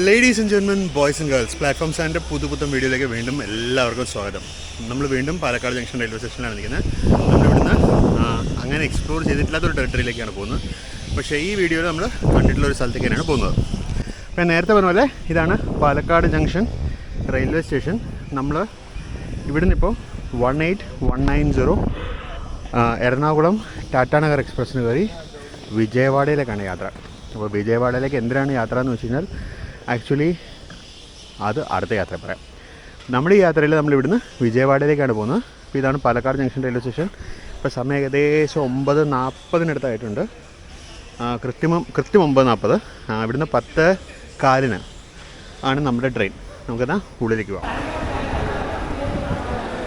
Ladies and gentlemen, boys and girls, platform സ്റ്റാൻഡിൻ്റെ പുതുപുത്തൻ വീഡിയോയിലേക്ക് വീണ്ടും എല്ലാവർക്കും സ്വാഗതം. നമ്മൾ വീണ്ടും പാലക്കാട് ജംഗ്ഷൻ റെയിൽവേ സ്റ്റേഷനിലാണ് നിൽക്കുന്നത്. നമ്മളിവിടുന്ന് അങ്ങനെ എക്സ്പ്ലോർ ചെയ്തിട്ടില്ലാത്തൊരു ടെറിട്ടറിയിലേക്കാണ് പോകുന്നത്. പക്ഷേ ഈ വീഡിയോയിൽ നമ്മൾ കണ്ടിട്ടുള്ള ഒരു സ്ഥലത്തേക്കാണ് പോകുന്നത്. അപ്പോൾ നേരത്തെ പറഞ്ഞ പോലെ ഇതാണ് പാലക്കാട് ജംഗ്ഷൻ റെയിൽവേ സ്റ്റേഷൻ. നമ്മൾ ഇവിടുന്ന് ഇപ്പോൾ 18190 എറണാകുളം ടാറ്റാനഗർ എക്സ്പ്രസ്സിന് കയറി വിജയവാഡയിലേക്കാണ് യാത്ര. അപ്പോൾ വിജയവാഡയിലേക്ക് എന്തിനാണ് യാത്ര എന്ന് വെച്ച് കഴിഞ്ഞാൽ ആക്ച്വലി അത് അടുത്ത യാത്ര പറയാം. നമ്മുടെ ഈ യാത്രയിൽ നമ്മളിവിടുന്ന് വിജയവാഡയിലേക്കാണ് പോകുന്നത്. അപ്പോൾ ഇതാണ് പാലക്കാട് ജംഗ്ഷൻ റെയിൽവേ സ്റ്റേഷൻ. ഇപ്പോൾ സമയം ഏകദേശം 9:40 കൃത്യം 9:40. ഇവിടുന്ന് 10:15 ആണ് നമ്മുടെ ട്രെയിൻ. നമുക്കെന്നാൽ ഉള്ളിലേക്ക് പോകാം.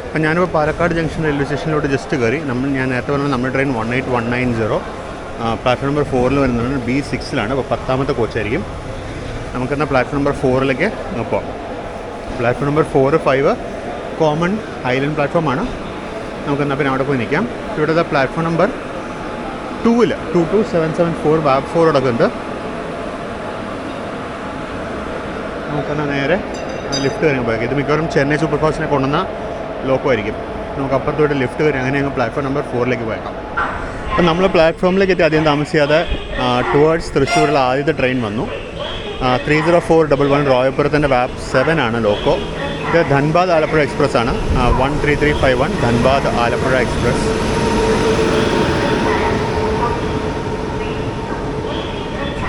അപ്പോൾ ഞാനിപ്പോൾ പാലക്കാട് ജംഗ്ഷൻ റെയിൽവേ സ്റ്റേഷനിലോട്ട് ജസ്റ്റ് കയറി. ഞാൻ നേരത്തെ പറഞ്ഞാൽ നമ്മുടെ ട്രെയിൻ 18190 പ്ലാറ്റ്ഫോം നമ്പർ 4 വരുന്നത് B6-ലാണ്. അപ്പോൾ 10ാമത്തെ കോച്ചായിരിക്കും. നമുക്കെന്നാൽ പ്ലാറ്റ്ഫോം നമ്പർ 4-ലേക്ക് പോകാം. പ്ലാറ്റ്ഫോം നമ്പർ 4, 5 കോമൺ ഐലൻഡ് പ്ലാറ്റ്ഫോമാണ്. നമുക്കെന്നാൽ പിന്നെ അവിടെ പോയി നിൽക്കാം. ഇവിടുത്തെ പ്ലാറ്റ്ഫോം നമ്പർ 2-ൽ 22774 ബാബ് 4 അടക്കുന്നുണ്ട്. നമുക്കെന്നാൽ നേരെ ലിഫ്റ്റ് കയറി പോയേക്കാം. ഇത് മിക്കവാറും ചെന്നൈ സൂപ്പർ ഫാസ്റ്റിനെ കൊണ്ടുവന്ന ലോക്കോ ആയിരിക്കും. നമുക്ക് അപ്പുറത്തോട്ട് ലിഫ്റ്റ് കയറി അങ്ങനെ ഞങ്ങൾ പ്ലാറ്റ്ഫോം നമ്പർ 4-ലേക്ക് പോയേക്കാം. അപ്പം നമ്മൾ പ്ലാറ്റ്ഫോമിലേക്ക് എത്തി അധികം താമസിയാതെ ടുവേർഡ്സ് തൃശ്ശൂരിലുള്ള ആദ്യത്തെ ട്രെയിൻ വന്നു. 30411 റോയപ്പുറത്തിൻ്റെ ബാബ് 7 ആണ് ലോക്കോ. ഇത് ധൻബാദ് ആലപ്പുഴ എക്സ്പ്രസ് ആണ്. 13351 ധൻബാദ് ആലപ്പുഴ എക്സ്പ്രസ്.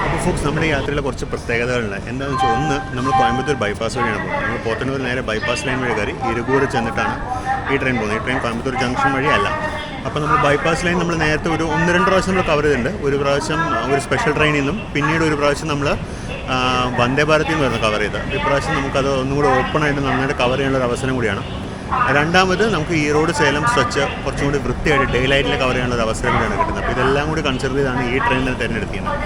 അപ്പോൾ ഫോക്സ് നമ്മുടെ യാത്രയിലെ കുറച്ച് പ്രത്യേകതകളുണ്ട്. എന്താണെന്ന് വെച്ചാൽ, ഒന്ന്, നമ്മൾ കോയമ്പത്തൂർ ബൈപ്പാസ് വഴിയാണ് പോകുന്നത്. നമ്മൾ പോത്തന്നൂർ നേരെ ബൈപ്പാസ് ലൈൻ വഴി കയറി ഇരകൂർ ചെന്നിട്ടാണ് ഈ ട്രെയിൻ പോകുന്നത്. ഈ ട്രെയിൻ കോയമ്പത്തൂർ ജംഗ്ഷൻ വഴിയല്ല. അപ്പോൾ നമ്മൾ ബൈപ്പാസ് ലൈൻ നമ്മൾ നേരത്തെ ഒരു 1-2 പ്രാവശ്യം നമ്മൾ കവർ ചെയ്തിട്ടുണ്ട്. ഒരു പ്രാവശ്യം ഒരു സ്പെഷ്യൽ ട്രെയിനിൽ നിന്നും, പിന്നീട് ഒരു പ്രാവശ്യം നമ്മൾ വന്ദേ ഭാരതിൽ നിന്ന് വരുന്ന കവർ ചെയ്ത്. ഇപ്രാവശ്യം നമുക്കത് ഒന്നും കൂടി ഓപ്പണായിട്ട് നന്നായിട്ട് കവർ ചെയ്യാനുള്ള ഒരു അവസരം കൂടിയാണ്. രണ്ടാമത്, നമുക്ക് ഈറോഡ് സേലം സ്ട്രെച്ച് കുറച്ചും കൂടി വൃത്തിയായിട്ട് ഡേ ലൈറ്റിൽ കവർ ചെയ്യാനുള്ള ഒരു അവസരം കൂടിയാണ് കിട്ടുന്നത്. അപ്പോൾ ഇതെല്ലാം കൂടി കൺസിഡർ ചെയ്താണ് ഈ ട്രെയിനിൽ തിരഞ്ഞെടുത്തിരുന്നത്.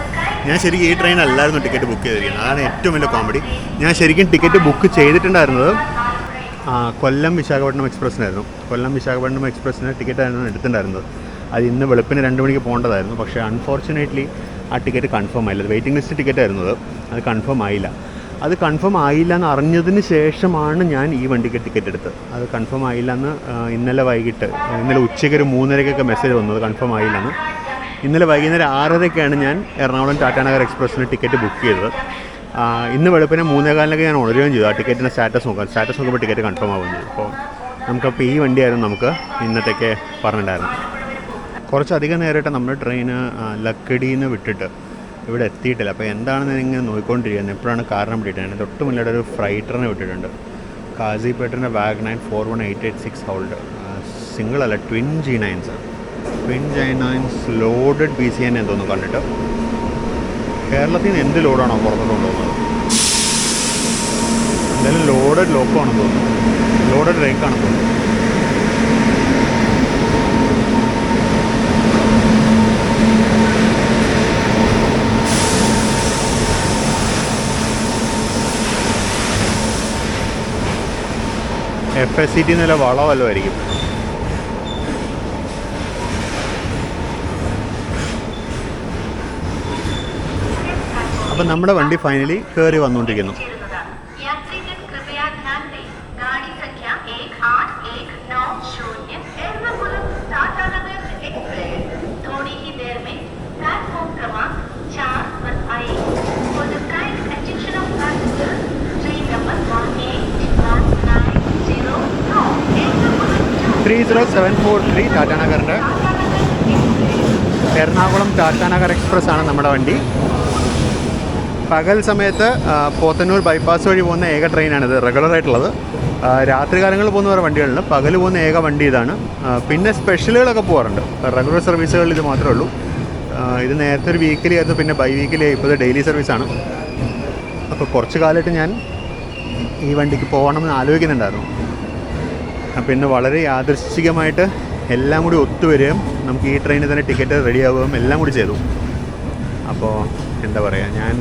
ഞാൻ ശരിക്കും ഈ ട്രെയിൻ അല്ലായിരുന്നു ടിക്കറ്റ് ബുക്ക് ചെയ്തിരിക്കുന്നത്. അതാണ് ഏറ്റവും വലിയ കോമഡി. ഞാൻ ശരിക്കും ടിക്കറ്റ് ബുക്ക് ചെയ്തിട്ടുണ്ടായിരുന്നത് കൊല്ലം വിശാഖപട്ടണം എക്സ്പ്രസ്സിനായിരുന്നു. കൊല്ലം വിശാഖപട്ടണം എക്സ്പ്രസ്സിന് ടിക്കറ്റായിരുന്നു എടുത്തിട്ടുണ്ടായിരുന്നത്. അത് ഇന്ന് വെളുപ്പിന് 2 മണിക്ക് പോകേണ്ടതായിരുന്നു. പക്ഷേ അൺഫോർച്ചുനേറ്റ്ലി ആ ടിക്കറ്റ് കൺഫേം ആയില്ല. വെയിറ്റിംഗ് ലിസ്റ്റ് ടിക്കറ്റ് ആയിരുന്നത്. അത് കൺഫേം ആയില്ല. അത് കൺഫേം ആയില്ല എന്ന് അറിഞ്ഞതിന് ശേഷമാണ് ഞാൻ ഈ വണ്ടിക്ക് ടിക്കറ്റ് എടുത്തത്. അത് കൺഫേം ആയില്ല എന്ന് ഇന്നലെ ഉച്ചയ്ക്ക് ഒരു 3:30 മെസ്സേജ് വന്നത് കൺഫേം ആയില്ലെന്ന്. ഇന്നലെ വൈകുന്നേരം 6:30 ഞാൻ എറണാകുളം ടാറ്റാനഗർ എക്സ്പ്രസ്സിന് ടിക്കറ്റ് ബുക്ക് ചെയ്തത്. ഇന്ന് വെളുപ്പിനെ 3:15 ഞാൻ ഉണരുകയും ചെയ്തു. ആ ടിക്കറ്റിൻ്റെ സ്റ്റാറ്റസ് നോക്കുമ്പോൾ ടിക്കറ്റ് കൺഫേം ആവുകയും ചെയ്തു. അപ്പോൾ നമുക്കപ്പോൾ ഈ വണ്ടിയായിരുന്നു നമുക്ക് ഇന്നത്തേക്ക് പറഞ്ഞിട്ടുണ്ടായിരുന്നു. കുറച്ചധികം നേരമായിട്ട് നമ്മുടെ ട്രെയിന് ലക്കിടിയിൽ നിന്ന് വിട്ടിട്ട് ഇവിടെ എത്തിയിട്ടില്ല. അപ്പോൾ എന്താണെന്ന് ഇങ്ങനെ നോക്കിക്കൊണ്ടിരിക്കുന്നത്. എപ്പോഴാണ് കാരണം പിടിയിട്ടാണ്. തൊട്ട് മുന്നിലൂടെ ഒരു ഫ്രൈറ്ററിനെ വിട്ടിട്ടുണ്ട്. കാസിപ്പേട്ടറിൻ്റെ വാഗ് 41886 ഹൗൾഡ്. സിംഗിൾ അല്ല, ട്വിൻ G9s ലോഡഡ് BCN എന്ന് തോന്നുന്നു കണ്ടിട്ട്. കേരളത്തിൽ നിന്ന് എന്ത് ലോഡാണോ പുറത്തോട്ട് കൊണ്ടുപോകുന്നത്? എന്തായാലും ലോഡഡ് ലോക്കോ ആണെന്ന് തോന്നുന്നു. ലോഡഡ് റേക്കാണെന്ന് തോന്നുന്നു. FSCT നില വളമല്ലമായിരിക്കും. അപ്പം നമ്മുടെ വണ്ടി ഫൈനലി കയറി വന്നുകൊണ്ടിരിക്കുന്നു. ടാറ്റാനഗറിൻ്റെ എറണാകുളം ടാറ്റാനഗർ എക്സ്പ്രസ് ആണ് നമ്മുടെ വണ്ടി. പകൽ സമയത്ത് പോത്തന്നൂർ ബൈപ്പാസ് വഴി പോകുന്ന ഏക ട്രെയിനാണിത്, റെഗുലറായിട്ടുള്ളത്. രാത്രി കാലങ്ങളിൽ പോകുന്ന വേറെ വണ്ടികളുണ്ട്. പകൽ പോകുന്ന ഏക വണ്ടി ഇതാണ്. പിന്നെ സ്പെഷ്യലുകളൊക്കെ പോകാറുണ്ട്. റെഗുലർ സർവീസുകളിൽ ഇത് മാത്രമേ ഉള്ളൂ. ഇത് നേരത്തെ ഒരു വീക്കിലി ആയിരുന്നു, പിന്നെ ബൈ വീക്കിലി. ഇപ്പോൾ ഡെയിലി സർവീസാണ്. അപ്പോൾ കുറച്ച് കാലമായിട്ട് ഞാൻ ഈ വണ്ടിക്ക് പോകണമെന്ന് ആലോചിക്കുന്നുണ്ടായിരുന്നു. പിന്നെ വളരെ യാദൃശ്ചികമായിട്ട് എല്ലാം കൂടി ഒത്തുവരികയും നമുക്ക് ഈ ട്രെയിനിൽ തന്നെ ടിക്കറ്റ് റെഡിയാവുകയും എല്ലാം കൂടി ചെയ്തു. അപ്പോൾ എന്താ പറയുക, ഞാൻ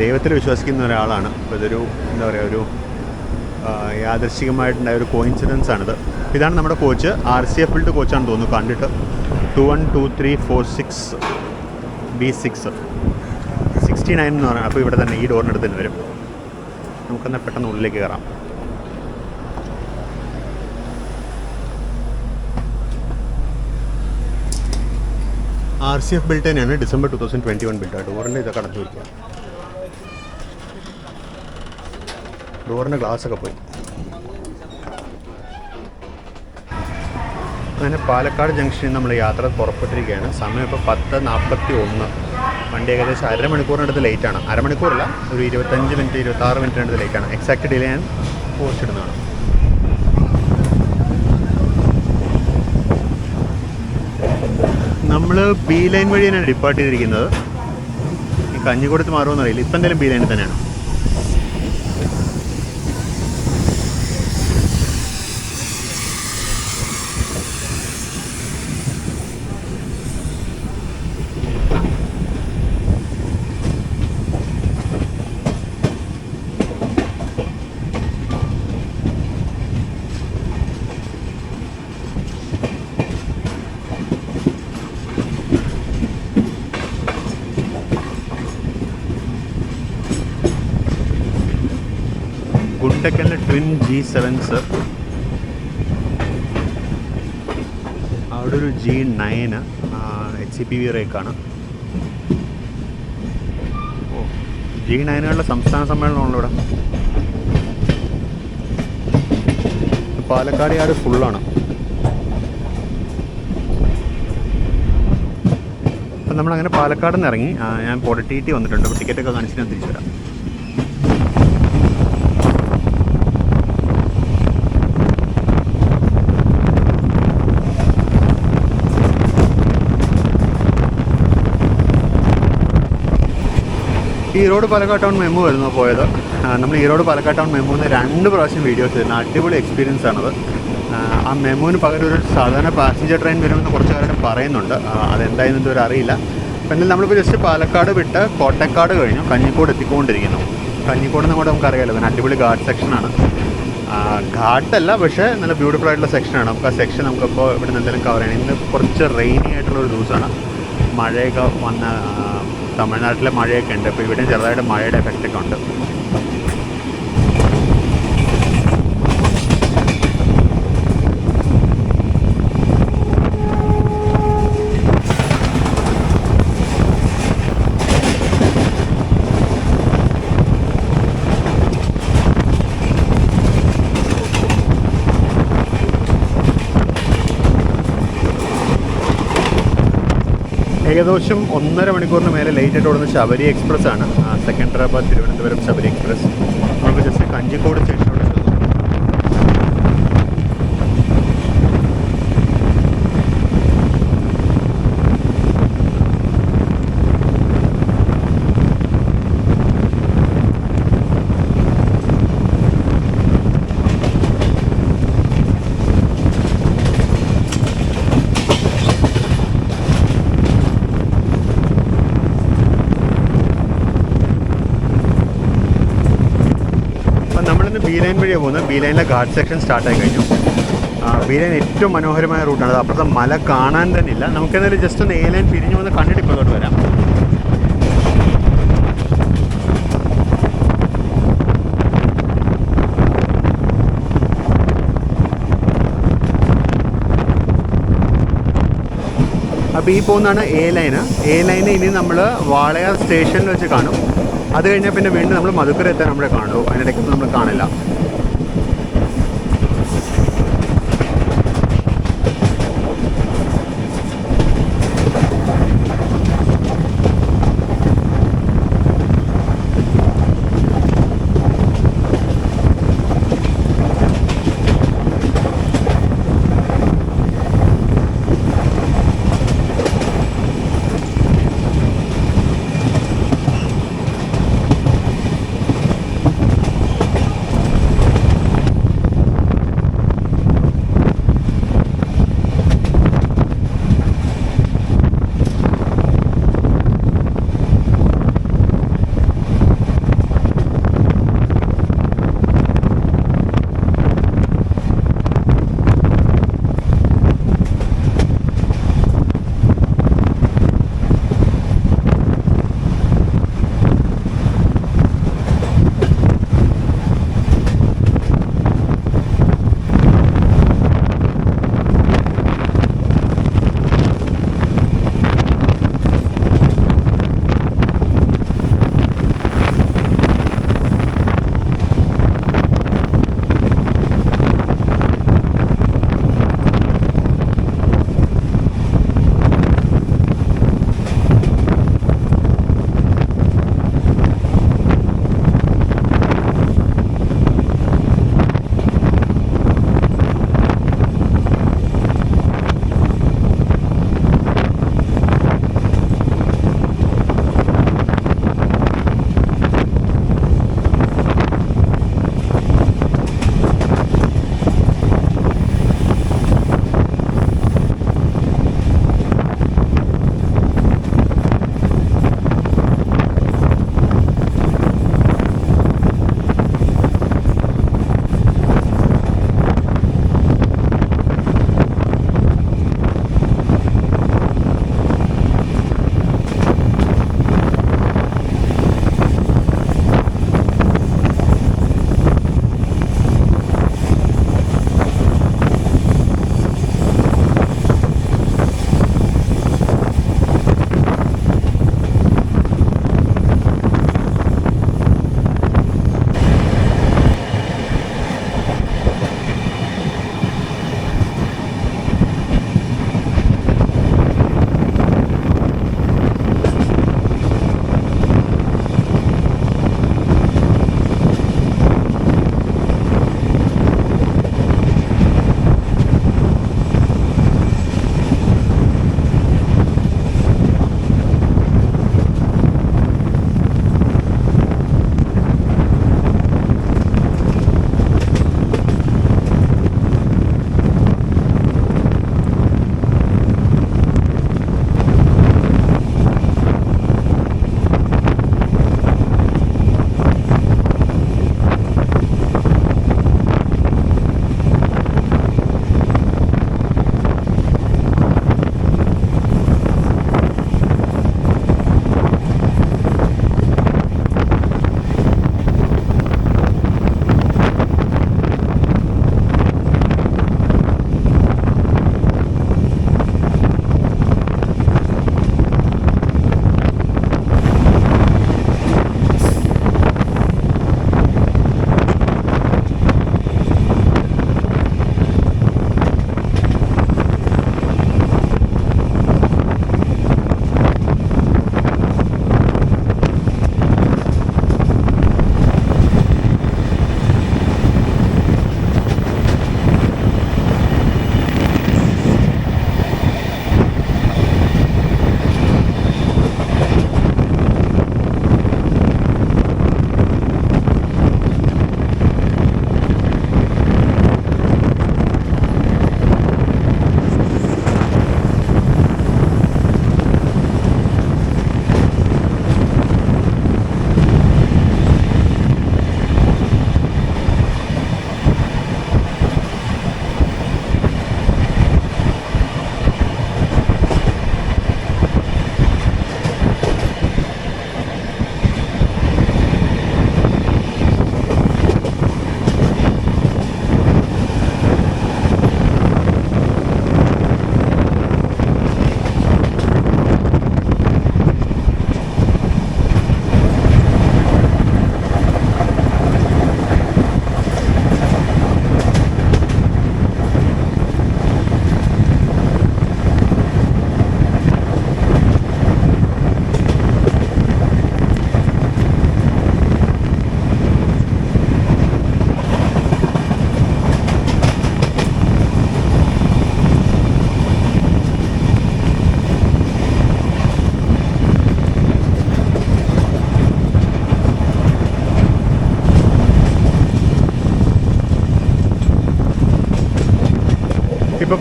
ദൈവത്തിൽ വിശ്വസിക്കുന്ന ഒരാളാണ്. അപ്പോൾ ഇതൊരു ഒരു യാദൃശ്ചികമായിട്ടുണ്ടായ ഒരു കോയിൻസിഡൻസാണിത്. ഇതാണ് നമ്മുടെ കോച്ച്. RCF കോച്ചാണെന്ന് തോന്നുന്നു കണ്ടിട്ട്. 212346 B6 69 എന്ന് പറഞ്ഞാൽ അപ്പോൾ ഇവിടെ തന്നെ ഈ ഡോറിനടുത്ത് തന്നെ വരും. നമുക്കെന്നാൽ പെട്ടെന്ന് ഉള്ളിലേക്ക് കയറാം. RCF ബിൽറ്റ് തന്നെയാണ്, ഡിസംബർ 2021 ബിൽറ്റ്. ഡോറിൻ്റെ ഇതൊക്കെ അടച്ചു വയ്ക്കുക. ഡോറിൻ്റെ ഗ്ലാസ്സൊക്കെ പോയി. അങ്ങനെ പാലക്കാട് ജംഗ്ഷനിൽ നമ്മൾ യാത്ര പുറപ്പെട്ടിരിക്കുകയാണ്. സമയം ഇപ്പോൾ 10:41. വണ്ടി ഏകദേശം അരമണിക്കൂറിനടുത്ത് ലേറ്റാണ്. അരമണിക്കൂറല്ല, ഒരു 25 മിനിറ്റ് 26 മിനിറ്റിനടുത്ത് ലേറ്റാണ്. എക്സാക്ട് ഡിലേ ഞാൻ പോസ്റ്റ് ഇടുന്നതാണ്. നമ്മൾ ബി ലൈൻ വഴിയാണ് ഡിപ്പാർട്ട് ചെയ്തിരിക്കുന്നത്. ഈ കഞ്ഞിക്കോടത്ത് മാറുമെന്ന് അറിയില്ല. ഇപ്പം എന്തായാലും ബി ലൈനിൽ തന്നെയാണ്. ഗുണ്ടക്കലിലെ ട്വിൻ G7s, അവിടെ ഒരു G9 HCPV റേക്കാണ്. ഓ, G9കളുടെ സംസ്ഥാന സമ്മേളനമാണല്ലോ ഇവിടെ. പാലക്കാട് യാർഡ് ഫുള്ളാണ്. അപ്പം നമ്മളങ്ങനെ പാലക്കാട് നിന്ന് ഇറങ്ങി. ഞാൻ TT വന്നിട്ടുണ്ട്. അപ്പോൾ ടിക്കറ്റൊക്കെ കാണിച്ചിട്ട് ഞാൻ തിരിച്ചു വരാം. ഈറോഡ് പാലക്കാട് ടൗൺ മെമ്മു വരുന്നു പോയത്. നമ്മൾ ഈറോഡ് പാലക്കാട് ടൗൺ മെമ്മുന്ന് 2 പ്രാവശ്യം വീഡിയോസ് തരുന്ന അടിപൊളി എക്സ്പീരിയൻസ് ആണത്. ആ മെമ്മുവിന് പകരം ഒരു സാധാരണ പാസഞ്ചർ ട്രെയിൻ വരുമെന്ന് കുറച്ച് കാലം പറയുന്നുണ്ട്. അതെന്തായെന്ന് ഇതുവരെ അറിയില്ല. അപ്പം എന്നാലും നമ്മളിപ്പോൾ ജസ്റ്റ് പാലക്കാട് വിട്ട് കോട്ടക്കാട് കഴിഞ്ഞു കഞ്ഞിക്കോട് എത്തിക്കൊണ്ടിരിക്കുന്നു. കഞ്ഞിക്കോട് നിന്ന് കൂടെ നമുക്കറിയാമല്ലോ, പിന്നെ അടിപൊളി ഘാട്ട് സെക്ഷനാണ്. ഘാട്ടല്ല, പക്ഷേ നല്ല ബ്യൂട്ടിഫുൾ ആയിട്ടുള്ള സെക്ഷനാണ്. നമുക്ക് ആ സെക്ഷൻ നമുക്കിപ്പോൾ ഇവിടെ നിന്ന് എന്തെങ്കിലും കവർ ചെയ്യണം. ഇന്ന് കുറച്ച് റെയിനി ആയിട്ടുള്ളൊരു ദിവസമാണ്. മഴയൊക്കെ വന്ന തമിഴ്നാട്ടിലെ മഴയൊക്കെ ഉണ്ട്. അപ്പോൾ ഇവിടെ ചെറുതായിട്ട് മഴയുടെ എഫക്റ്റൊക്കെ ഉണ്ട്. ഏകദേശം 1.5 മണിക്കൂറിന് മേലെ ലേറ്റ് ആയിട്ട് ഓടുന്ന ശബരി എക്സ്പ്രസ് ആണ്. സെക്കൻഡറാബാദ് തിരുവനന്തപുരം ശബരി എക്സ്പ്രസ്. നമുക്ക് ജസ്റ്റ് കഞ്ചിക്കോട് സ്റ്റേഷനോട് ബി ലൈൻ വഴിയാണ് പോകുന്നത്. ബി ലൈനിലെ ഘാട്ട് സെക്ഷൻ സ്റ്റാർട്ടായി കഴിഞ്ഞു. ബി ലൈൻ ഏറ്റവും മനോഹരമായ റൂട്ടാണ്. അത് അപ്പുറത്തെ മല കാണാൻ തന്നെ ഇല്ല. നമുക്കെന്തായാലും ജസ്റ്റ് ഒന്ന് എ ലൈൻ പിരിഞ്ഞു വന്ന് കണ്ടിട്ട് ഇപ്പോഴോട്ട് വരാം. അപ്പോൾ ഈ പോകുന്നതാണ് എ ലൈന്. എ ലൈന് ഇനി നമ്മൾ വാളയാർ സ്റ്റേഷനിൽ വെച്ച് കാണും. അത് കഴിഞ്ഞാൽ പിന്നെ വീണ്ടും നമ്മൾ മധുക്കര എത്താൻ നമ്മളെ കാണുള്ളൂ. അതിനിടയ്ക്ക് നമ്മൾ കാണില്ല.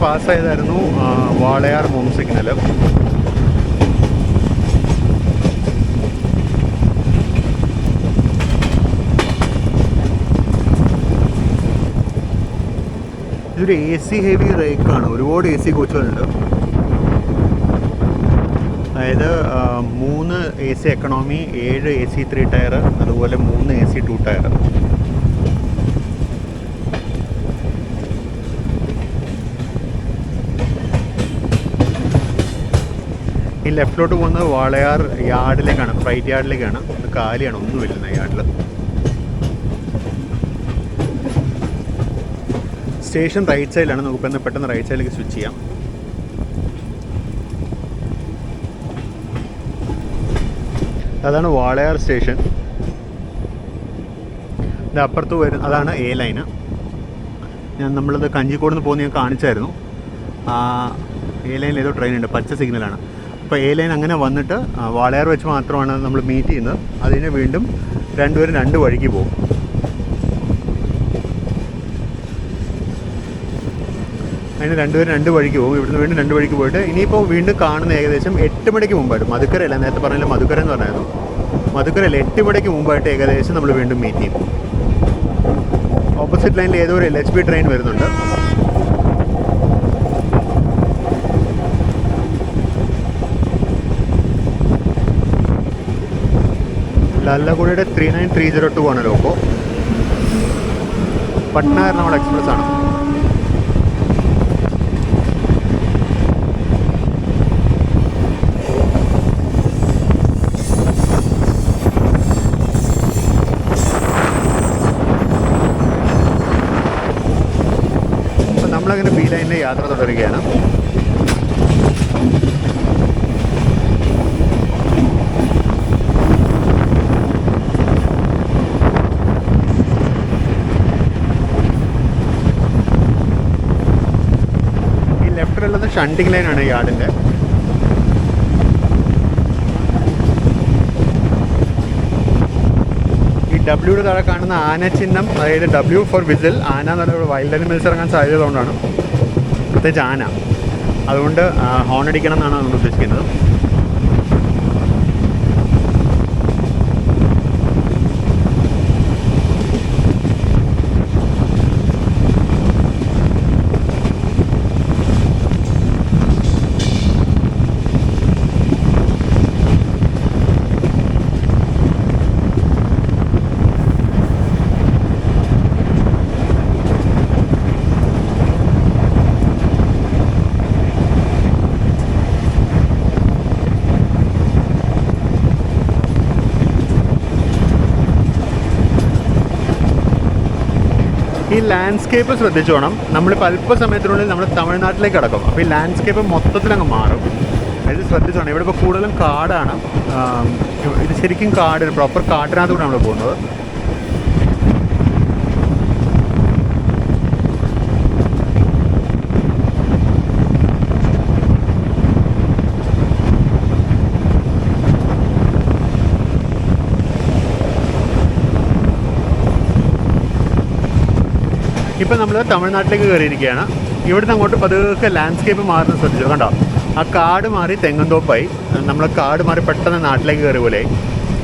പാസ്സായതായിരുന്നു വാളയാർ മൂൺ സിഗ്നൽ. ഇതൊരു AC ഹെവി റേക്കാണ്. ഒരുപാട് AC കോച്ചുകളുണ്ട്. അതായത് 3 AC എക്കണോമി, 7 AC 3 ടയർ, അതുപോലെ 3 AC 2 ടയർ. ഈ ലെഫ്റ്റിലോട്ട് പോകുന്നത് വാളയാർ യാർഡിലേക്കാണ്, ഫ്രൈറ്റ് യാർഡിലേക്കാണ്. ഇത് കാലിയാണ്, ഒന്നുമില്ല യാർഡിൽ. സ്റ്റേഷൻ റൈറ്റ് സൈഡിലാണ്. നമുക്ക് പെട്ടെന്ന് റൈറ്റ് സൈഡിലേക്ക് സ്വിച്ച് ചെയ്യാം. അതാണ് വാളയാർ സ്റ്റേഷൻ. ഇത് അപ്പുറത്ത് വരും, അതാണ് A ലൈന്. നമ്മളത് കഞ്ചിക്കോട് നിന്ന് പോകുന്ന ഞാൻ കാണിച്ചായിരുന്നു. A ലൈനിൽ ഏതോ ട്രെയിൻ ഉണ്ട്, പച്ച സിഗ്നലാണ്. അപ്പോൾ A ലൈൻ അങ്ങനെ വന്നിട്ട് വാളയാർ വെച്ച് മാത്രമാണ് നമ്മൾ മീറ്റ് ചെയ്യുന്നത്. അതിന് വീണ്ടും രണ്ടുപേരും 2 വഴിക്ക് പോകും. അതിന് രണ്ടുപേരും 2 വഴിക്ക് പോകും. ഇവിടുന്ന് വീണ്ടും 2 വഴിക്ക് പോയിട്ട് ഇനിയിപ്പോൾ വീണ്ടും കാണുന്ന ഏകദേശം 8 മണിക്ക് മുമ്പായിട്ട്, മധുക്കരയല്ല, നേരത്തെ പറഞ്ഞില്ല മധുക്കര എന്ന് പറഞ്ഞായിരുന്നു. മധുക്കരയിൽ 8 മണിക്ക് മുമ്പായിട്ട് ഏകദേശം നമ്മൾ വീണ്ടും മീറ്റ് ചെയ്യും. ഓപ്പോസിറ്റ് ലൈനിൽ ഏതോ ഒരു LHB ട്രെയിൻ വരുന്നുണ്ട്. ലല്ലഗുഡിയുടെ 39302 ആണ് ലോക്കോ. പട്ന എറണാകുളം എക്സ്പ്രസ് ആണ്. അപ്പോൾ നമ്മളങ്ങനെ B ലൈനിലെ യാത്ര തുടരുകയാണ്. ലെഫ്റ്റിലുള്ളത് ഷണ്ടിങ് ലൈനാണ് യാർഡിൻ്റെ. ഈ ഡബ്ല്യൂടെ താഴെ കാണുന്ന ആന ചിഹ്നം, അതായത് W ഫോർ വിസിൽ, ആന എന്ന് പറയുന്നത് വൈൽഡ് അനിമൽസ് ഇറങ്ങാൻ സാധ്യതയുള്ളതുകൊണ്ടാണ്, പ്രത്യേകിച്ച് ആന. അതുകൊണ്ട് ഹോൺ അടിക്കണം എന്നാണ് നമ്മൾ ഉദ്ദേശിക്കുന്നത്. ഈ ലാൻഡ്സ്കേപ്പ് ശ്രദ്ധിച്ചു വേണം. നമ്മളിപ്പോൾ അല്പസമയത്തിനുള്ളിൽ നമ്മൾ തമിഴ്നാട്ടിലേക്ക് കിടക്കും. അപ്പോൾ ഈ ലാൻഡ്സ്കേപ്പ് മൊത്തത്തിലങ്ങ് മാറും. അത് ശ്രദ്ധിച്ചു വേണം. ഇവിടെ ഇപ്പോൾ കൂടുതലും കാടാണ്. ഇത് ശരിക്കും കാട്, പ്രോപ്പർ കാട്ടിനകത്തൂടെ നമ്മൾ പോകുന്നത്. ഇപ്പം നമ്മൾ തമിഴ്നാട്ടിലേക്ക് കയറിയിരിക്കുകയാണ്. ഇവിടുന്ന് അങ്ങോട്ട് പതുക്കെ ലാൻഡ്സ്കേപ്പ് മാറുന്നത് ശ്രദ്ധിച്ചു കണ്ടോ. ആ കാട് മാറി തെങ്ങുംതോപ്പായി. നമ്മൾ കാട് മാറി പെട്ടെന്ന് നാട്ടിലേക്ക് കയറി പോലെ.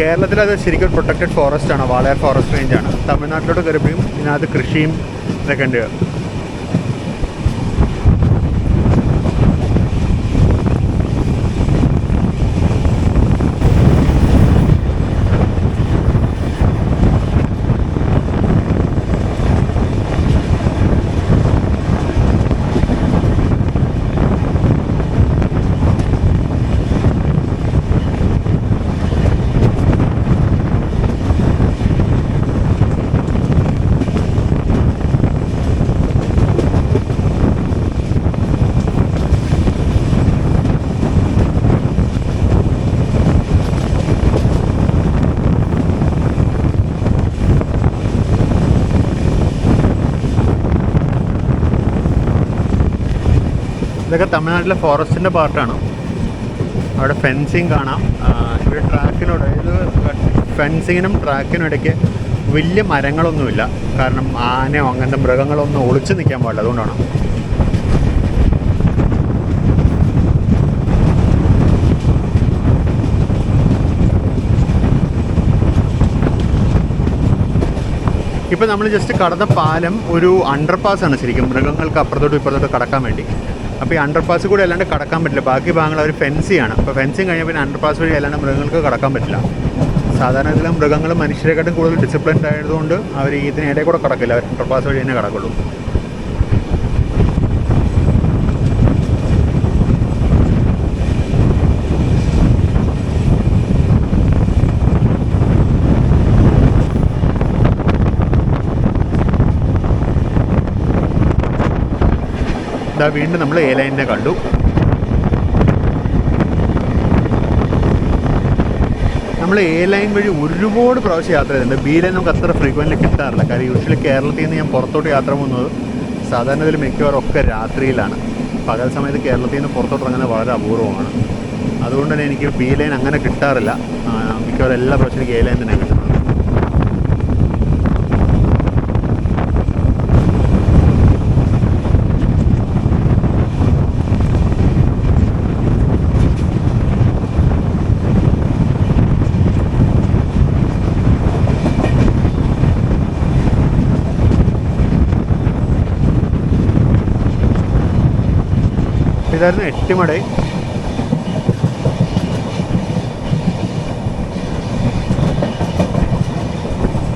കേരളത്തിൽ അത് ശരിക്കും പ്രൊട്ടക്റ്റഡ് ഫോറസ്റ്റ് ആണ്, വാളയാർ ഫോറസ്റ്റ് റേഞ്ചാണ്. തമിഴ്നാട്ടിലോട്ട് കയറിയപ്പോഴും ഇതിനകത്ത് കൃഷിയും ഇതൊക്കെ ഉണ്ട്. ഇതൊക്കെ തമിഴ്നാട്ടിലെ ഫോറസ്റ്റിൻ്റെ പാർട്ടാണ്. അവിടെ ഫെൻസിങ് കാണാം. ഇവിടെ ട്രാക്കിനോട്, ഇത് ഫെൻസിങ്ങിനും ട്രാക്കിനും ഇടയ്ക്ക് വലിയ മരങ്ങളൊന്നുമില്ല. കാരണം ആനയോ അങ്ങനത്തെ മൃഗങ്ങളൊന്നും ഒളിച്ചു നിൽക്കാൻ പാടില്ല, അതുകൊണ്ടാണ്. ഇപ്പോൾ നമ്മൾ ജസ്റ്റ് കടന്ന പാലം ഒരു അണ്ടർപാസ്സാണ് ശരിക്കും, മൃഗങ്ങൾക്ക് അപ്പുറത്തോട്ടും ഇപ്പുറത്തോട്ട് കടക്കാൻ വേണ്ടി. അപ്പോൾ ഈ അണ്ടർപാസ് കൂടി അല്ലാണ്ട് കടക്കാൻ പറ്റില്ല. ബാക്കി ഭാഗങ്ങൾ അവർ ഫെൻസിയാണ്. അപ്പോൾ ഫെൻസിങ് കഴിഞ്ഞാൽ പിന്നെ അണ്ടർപാസ് വഴി അല്ലാണ്ട് മൃഗങ്ങൾക്ക് കടക്കാൻ പറ്റില്ല. സാധാരണ ഇതിലും മൃഗങ്ങൾ മനുഷ്യരെക്കാട്ടും കൂടുതൽ ഡിസിപ്ലിൻഡ് ആയതുകൊണ്ട് അവർ ഇതിനിടയിൽ കൂടെ കടക്കില്ല, അവർ അണ്ടർപാസ് വഴി തന്നെ കടക്കുള്ളൂ. ഇതാ വീണ്ടും നമ്മൾ എ ലൈനിനെ കണ്ടു. നമ്മൾ എ ലൈൻ വഴി ഒരുപാട് പ്രാവശ്യം യാത്ര ചെയ്തിട്ടുണ്ട്. ബി ലൈൻ നമുക്ക് അത്ര ഫ്രീക്വൻ്റ്ലി കിട്ടാറില്ല. കാരണം യൂഷ്വലി കേരളത്തിൽ നിന്ന് ഞാൻ പുറത്തോട്ട് യാത്ര പോകുന്നത് സാധാരണ ഇതിൽ മിക്കവാറും ഒക്കെ രാത്രിയിലാണ്. പകൽ സമയത്ത് കേരളത്തിൽ നിന്ന് പുറത്തോട്ട് ഇറങ്ങുന്നത് വളരെ അപൂർവമാണ്. അതുകൊണ്ട് തന്നെ എനിക്ക് ബി ലൈൻ അങ്ങനെ കിട്ടാറില്ല. മിക്കവാറും എല്ലാ പ്രാവശ്യം എനിക്ക് എ ലൈൻ തന്നെ കിട്ടുന്നത്. ഇതായിരുന്നു എട്ടിമട.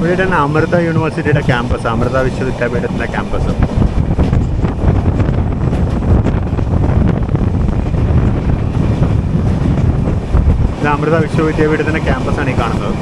ഇവിടെ തന്നെ അമൃത യൂണിവേഴ്സിറ്റിയുടെ ക്യാമ്പസ്, അമൃത വിശ്വവിദ്യാപീഠത്തിൻ്റെ ക്യാമ്പസ്. ഇത് അമൃത വിശ്വവിദ്യാപീഠത്തിൻ്റെ ക്യാമ്പസാണ് ഈ കാണുന്നത്.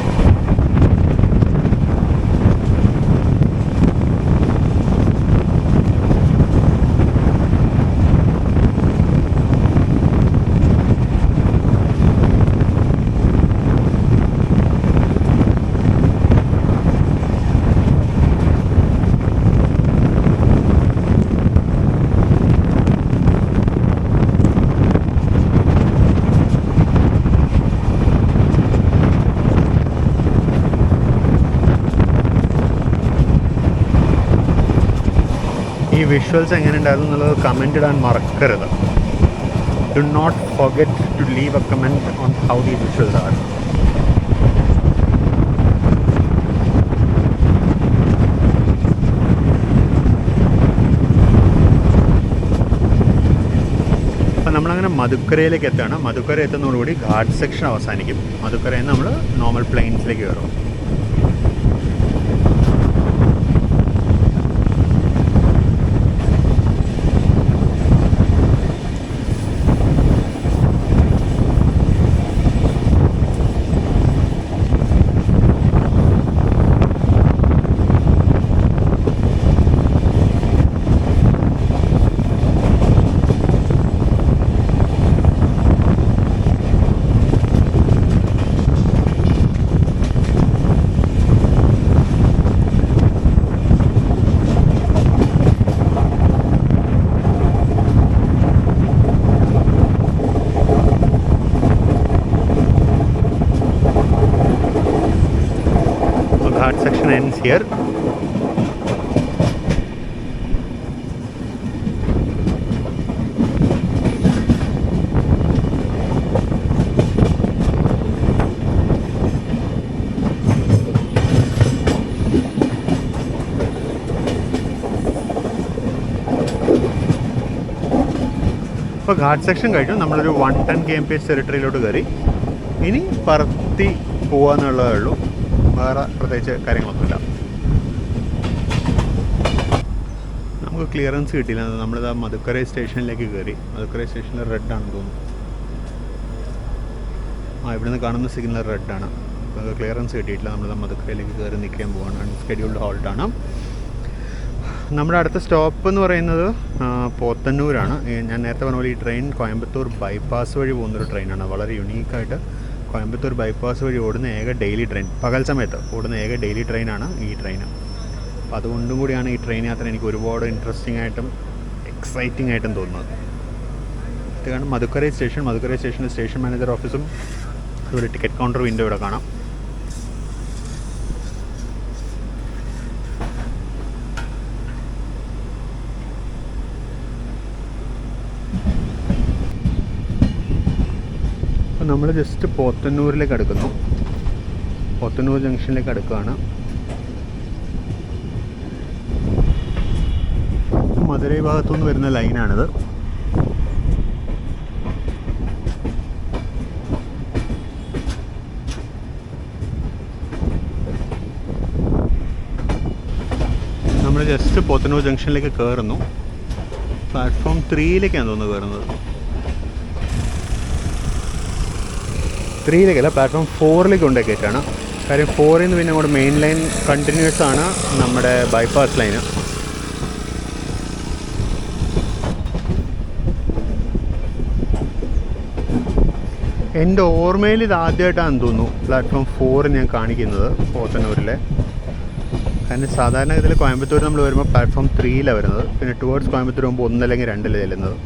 ഈ വിഷ്വൽസ് എങ്ങനെ ഉണ്ടായിരുന്നു എന്നുള്ളത് കമൻറ്റ് ഇടാൻ മറക്കരുത്. Do not forget to leave a comment on how the visuals are. അപ്പം നമ്മളങ്ങനെ മധുക്കരയിലേക്ക് എത്തുകയാണ്. മധുക്കര എത്തുന്നതോടുകൂടി ഘാട്ട് സെക്ഷൻ അവസാനിക്കും. മധുക്കരയിൽ നിന്ന് നമ്മൾ നോർമൽ പ്ലെയിൻസിലേക്ക് കയറും. Ghat section ends here. ഇപ്പോൾ ഘാട്ട് സെക്ഷൻ കഴിഞ്ഞു. നമ്മളൊരു 110 kmph ടെറിട്ടറിയിലോട്ട് കയറി. ഇനി പറത്തി പോകാന്നുള്ളതേ ഉള്ളൂ. വേറെ പ്രത്യേകിച്ച് കാര്യങ്ങളൊന്നുമില്ല. നമുക്ക് ക്ലിയറൻസ് കിട്ടിയില്ല. നമ്മളിതാ മധുക്കരൈ സ്റ്റേഷനിലേക്ക് കയറി. മധുക്കരൈ സ്റ്റേഷനിൽ റെഡാണെന്ന് തോന്നുന്നു. ഇവിടുന്ന് കാണുന്ന സിഗ്നൽ റെഡാണ്. അപ്പോൾ ക്ലിയറൻസ് കിട്ടിയിട്ടില്ല. നമ്മളിതാ മധുക്കരയിലേക്ക് കയറി നിൽക്കാൻ പോവാണ്. അൺസ്കെഡ്യൂൾഡ് ഹോൾട്ടാണ്. നമ്മുടെ അടുത്ത സ്റ്റോപ്പ് എന്ന് പറയുന്നത് പോത്തന്നൂരാണ്. ഞാൻ നേരത്തെ പറഞ്ഞ പോലെ ഈ ട്രെയിൻ കോയമ്പത്തൂർ ബൈപ്പാസ് വഴി പോകുന്നൊരു ട്രെയിനാണ്. വളരെ യുണീക്കായിട്ട് കോയമ്പത്തൂർ ബൈപ്പാസ് വഴി ഓടുന്ന ഏക ഡെയിലി ട്രെയിൻ, പകൽ സമയത്ത് ഓടുന്ന ഏക ഡെയിലി ട്രെയിനാണ് ഈ ട്രെയിൻ. അപ്പോൾ അതുകൊണ്ടും കൂടിയാണ് ഈ ട്രെയിൻ യാത്ര എനിക്ക് ഒരുപാട് ഇൻട്രസ്റ്റിംഗ് ആയിട്ടും എക്സൈറ്റിംഗ് ആയിട്ടും തോന്നുന്നത്. ഇത് കാണും മധുക്കരൈ സ്റ്റേഷൻ. മധുക്കരൈ സ്റ്റേഷനിൽ സ്റ്റേഷൻ മാനേജർ ഓഫീസും അതുപോലെ ടിക്കറ്റ് കൗണ്ടർ വിൻഡോ ഇവിടെ കാണാം. നമ്മൾ ജസ്റ്റ് പോത്തന്നൂരിലേക്ക് അടുക്കുന്നു. പോത്തന്നൂർ ജംഗ്ഷനിലേക്ക് അടുക്കുകയാണ്. മധുരൈ ഭാഗത്തുനിന്ന് വരുന്ന ലൈനാണിത്. നമ്മൾ ജസ്റ്റ് പോത്തന്നൂർ ജംഗ്ഷനിലേക്ക് കയറുന്നു. പ്ലാറ്റ്ഫോം 3യിലേക്കാണ് തോന്നുന്നു കയറുന്നത്. 3യിലേക്കല്ല, പ്ലാറ്റ്ഫോം 4ലേക്ക് കൊണ്ടേക്കാണ്. കാര്യം 4ൽ നിന്ന് പിന്നെ അങ്ങോട്ട് മെയിൻ ലൈൻ കണ്ടിന്യൂസ് ആണ് നമ്മുടെ ബൈപ്പാസ് ലൈന്. എൻ്റെ ഓർമ്മയിൽ ഇത് ആദ്യമായിട്ടാണെന്ന് തോന്നുന്നു പ്ലാറ്റ്ഫോം 4 ഞാൻ കാണിക്കുന്നത് പോത്തന്നൂരിലെ. കാരണം സാധാരണ ഇതിൽ കോയമ്പത്തൂർ നമ്മൾ വരുമ്പോൾ പ്ലാറ്റ്ഫോം 3യിലാണ് വരുന്നത്. പിന്നെ ടുവേർഡ്സ് കോയമ്പത്തൂർ പോകുമ്പോൾ 1 അല്ലെങ്കിൽ 2 ചെല്ലുന്നത്.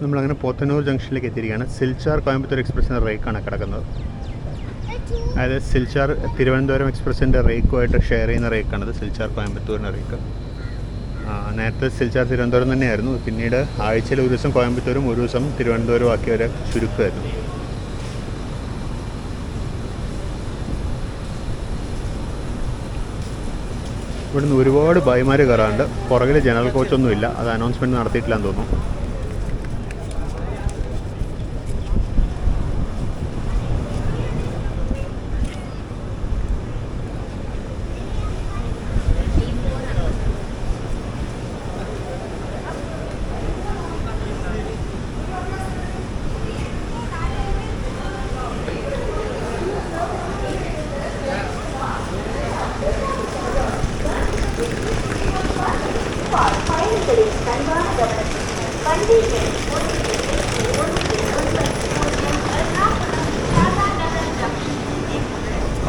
നമ്മളങ്ങനെ പോത്തന്നൂർ ജംഗ്ഷനിലേക്ക് എത്തിയിരിക്കുകയാണ്. സിൽച്ചാർ കോയമ്പത്തൂർ എക്സ്പ്രസിൻ്റെ റേക്കാണ് കിടക്കുന്നത്. അതായത് സിൽച്ചാർ തിരുവനന്തപുരം എക്സ്പ്രസിൻ്റെ റേക്കുമായിട്ട് ഷെയർ ചെയ്യുന്ന റേക്കാണത്, സിൽച്ചാർ കോയമ്പത്തൂരിൻ്റെ റേക്ക്. നേരത്തെ സിൽച്ചാർ തിരുവനന്തപുരം തന്നെയായിരുന്നു. പിന്നീട് ആഴ്ചയിൽ ഒരു ദിവസം കോയമ്പത്തൂരും ഒരു ദിവസം തിരുവനന്തപുരം ആക്കിയ ഒരു ചുരുക്കമായിരുന്നു. ഇവിടുന്ന് ഒരുപാട് ബൈമാർ കയറാറുണ്ട്. പുറകിൽ ജനറൽ കോച്ചൊന്നുമില്ല, അത് അനൗൺസ്മെൻറ്റ് നടത്തിയിട്ടില്ലാന്ന് തോന്നുന്നു.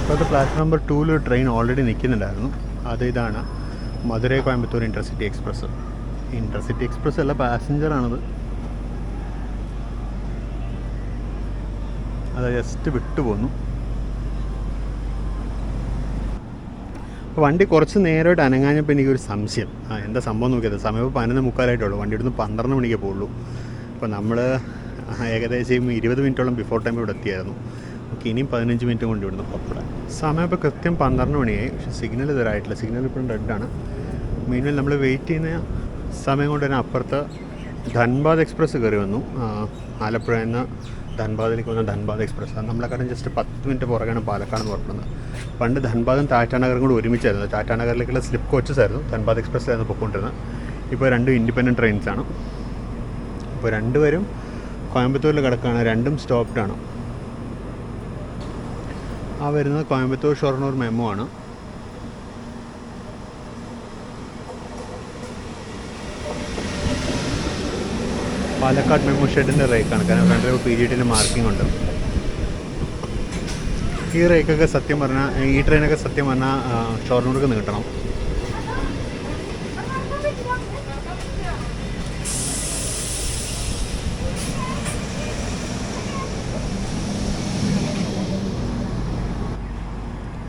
അപ്പോൾ പ്ലാറ്റ്ഫോം നമ്പർ 2 ട്രെയിൻ ഓൾറെഡി നിൽക്കുന്നുണ്ടായിരുന്നു. ഇതാണ് Madurai Coimbatore intercity express. Intercity express അല്ല, പാസഞ്ചറാണത്. അത് ജസ്റ്റ് വിട്ടുപോന്നു. അപ്പോൾ വണ്ടി കുറച്ച് നേരമായിട്ട് അനങ്ങാഞ്ഞപ്പോൾ എനിക്കൊരു സംശയം, എന്താ സംഭവം നോക്കിയത്. സമയം 11:45 വണ്ടി ഇവിടുന്ന് 12 മണിക്കേ പോകുള്ളൂ. അപ്പോൾ നമ്മൾ ഏകദേശം 20 മിനിറ്റോളം ബിഫോർ ടൈം ഇവിടെ എത്തിയായിരുന്നു. ഓക്കെ, ഇനിയും 15 മിനിറ്റ് കൊണ്ട് ഇവിടുന്ന് പുറപ്പെടാം. സമയം ഇപ്പോൾ കൃത്യം 12 മണിയായി. പക്ഷേ സിഗ്നൽ ഇതുവരായിട്ടില്ല. സിഗ്നൽ ഇപ്പോഴും റെഡാണ്. മെയിൻവെൽ നമ്മൾ വെയിറ്റ് ചെയ്യുന്ന സമയം കൊണ്ട് തന്നെ അപ്പുറത്ത് ധൻബാദ് എക്സ്പ്രസ് കയറി വന്നു. ആലപ്പുഴയിൽ നിന്ന് ധൻബാദിലേക്ക് വന്ന ധൻബാദ് എക്സ്പ്രസ്. അത് നമ്മളെക്കാളും ജസ്റ്റ് 10 മിനിറ്റ് പുറകെയാണ് പാലക്കാട് നിന്ന് പുറപ്പെടുന്നത്. പണ്ട് ധൻബാദും ടാറ്റാനഗറും കൂടി ഒരുമിച്ചായിരുന്നു. ടാറ്റാനഗറിലേക്കുള്ള സ്ലിപ്പ് കോച്ചസ് ആയിരുന്നു, ധൻബാദ് എക്സ്പ്രസ്സിലായിരുന്നു പോയിക്കൊണ്ടിരുന്നത്. ഇപ്പോൾ 2 ഇൻഡിപെൻഡൻറ്റ് ട്രെയിൻസാണ്. ഇപ്പോൾ 2 പേരും കോയമ്പത്തൂരിൽ കിടക്കുകയാണ്. 2ഉം സ്റ്റോപ്ഡാണ്. വരുന്നത് കോയമ്പത്തൂർ ഷൊർണൂർ മെമു ആണ്. പാലക്കാട് മെമു ഷെഡിൻ്റെ റേക്കാണ്. കാരണം ഫ്രണ്ടിൽ PGTൻ്റെ മാർക്കിംഗ് ഉണ്ട്. ഈ റേക്കൊക്കെ സത്യം പറഞ്ഞാൽ, ഈ ട്രെയിനൊക്കെ സത്യം പറഞ്ഞാൽ ഷൊർണൂർക്ക് നീട്ടണം.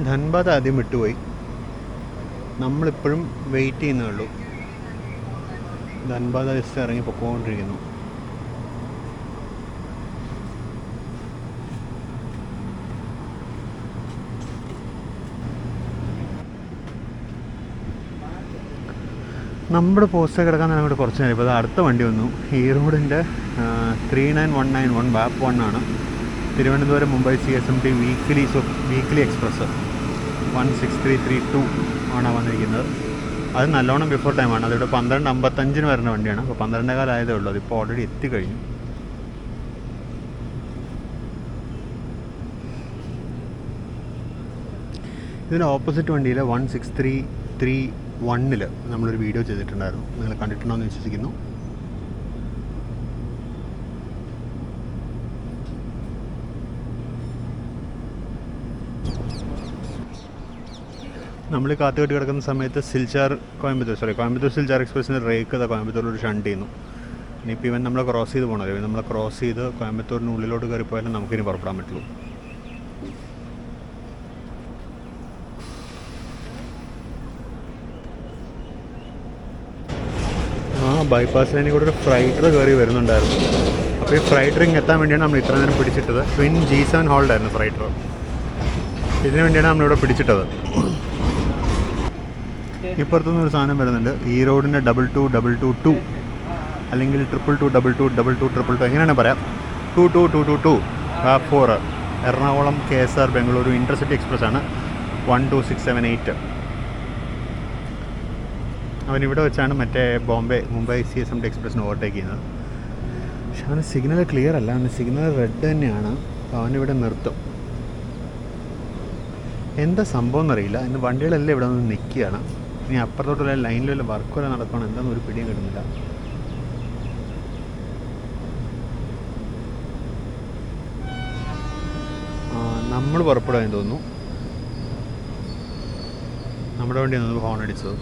ധൻബാദ് ആദ്യം വിട്ടുപോയി. നമ്മളിപ്പോഴും വെയിറ്റ് ചെയ്യുന്നേ ഉള്ളൂ. ധൻബാദ് ജസ്റ്റ് ഇറങ്ങി പൊക്കോണ്ടിരിക്കുന്നു. നമ്മുടെ പോസ്റ്റ് കിടക്കാൻ തന്നെ അങ്ങോട്ട് കുറച്ച് നേരം. ഇപ്പോൾ അടുത്ത വണ്ടി വന്നു. ഈ റോഡിൻ്റെ 39191 ബാപ്പ് 1 ആണ്. Thiruvananthapuram Mumbai CSMT weekly express 16332 ആണ് വന്നിരിക്കുന്നത്. അത് നല്ലോണം ബിഫോർ ടൈമാണ്. അതിവിടെ 12:55 വരുന്ന വണ്ടിയാണ്. അപ്പോൾ 12:15 ആയതേ ഉള്ളൂ. അതിപ്പോൾ ഓൾറെഡി എത്തിക്കഴിഞ്ഞു. ഇതിന് ഓപ്പോസിറ്റ് വണ്ടിയിൽ 16331 നമ്മളൊരു വീഡിയോ ചെയ്തിട്ടുണ്ടായിരുന്നു. നിങ്ങൾ കണ്ടിട്ടുണ്ടോ എന്ന് വിശ്വസിക്കുന്നു. നമ്മൾ കാത്തുകെട്ടി കിടക്കുന്ന സമയത്ത് കോയമ്പത്തൂർ സിൽച്ചാർ എക്സ്പ്രസിൻ്റെ റേക്ക് കോയമ്പത്തൂരിലൊരു ഷണ്ട് ചെയ്യുന്നു. ഇനിയിപ്പോൾ ഇവൻ നമ്മളെ ക്രോസ് ചെയ്ത് പോകണമല്ലോ. ഇവൻ നമ്മളെ ക്രോസ് ചെയ്ത് കോയമ്പത്തൂരിന് ഉള്ളിലോട്ട് കയറിപ്പോയാലും നമുക്കിനി പുറപ്പെടാൻ പറ്റുള്ളൂ. ആ ബൈപ്പാസ് ലൈനിൽ കൂടെ ഒരു ഫ്രൈറ്റർ കയറി വരുന്നുണ്ടായിരുന്നു. അപ്പോൾ ഈ ഫ്രൈറ്ററിങ് എത്താൻ വേണ്ടിയാണ് നമ്മൾ ഇത്ര നേരം പിടിച്ചിട്ടത്. Twin G7 ഹോൾഡായിരുന്നു ഫ്രൈറ്റർ. ഇതിനു വേണ്ടിയാണ് നമ്മളിവിടെ പിടിച്ചിട്ടത്. ഇപ്പുറത്തുനിന്ന് ഒരു സാധനം വരുന്നുണ്ട്. ഈ റോഡിൻ്റെ 22222 അല്ലെങ്കിൽ 2222222 എങ്ങനെയാണ് പറയാം, 22222 4 Ernakulam KSR Bengaluru intercity express ആണ് 12678. അവനിവിടെ വെച്ചാണ് മറ്റേ മുംബൈ CSMT എക്സ്പ്രസ്സിന് ഓവർടേക്ക് ചെയ്യുന്നത്. പക്ഷെ അവന് സിഗ്നൽ ക്ലിയർ അല്ല, അവന് സിഗ്നൽ റെഡ് തന്നെയാണ്. അപ്പോൾ അവനിവിടെ നിർത്തും. എന്താ സംഭവം എന്നറിയില്ല. ഇന്ന് വണ്ടികളെല്ലാം ഇവിടെ നിന്ന് നിൽക്കുകയാണ്. ഇനി അപ്പുറത്തോട്ടുള്ള ലൈനിലുള്ള വർക്ക് വരെ നടക്കണം. എന്താണെന്ന് ഒരു പിടിയും കിട്ടുന്നില്ല. നമ്മൾ പുറപ്പെടുകയെന്ന് തോന്നുന്നു. നമ്മുടെ വണ്ടിയാണ് ഹോൺ അടിച്ചത്.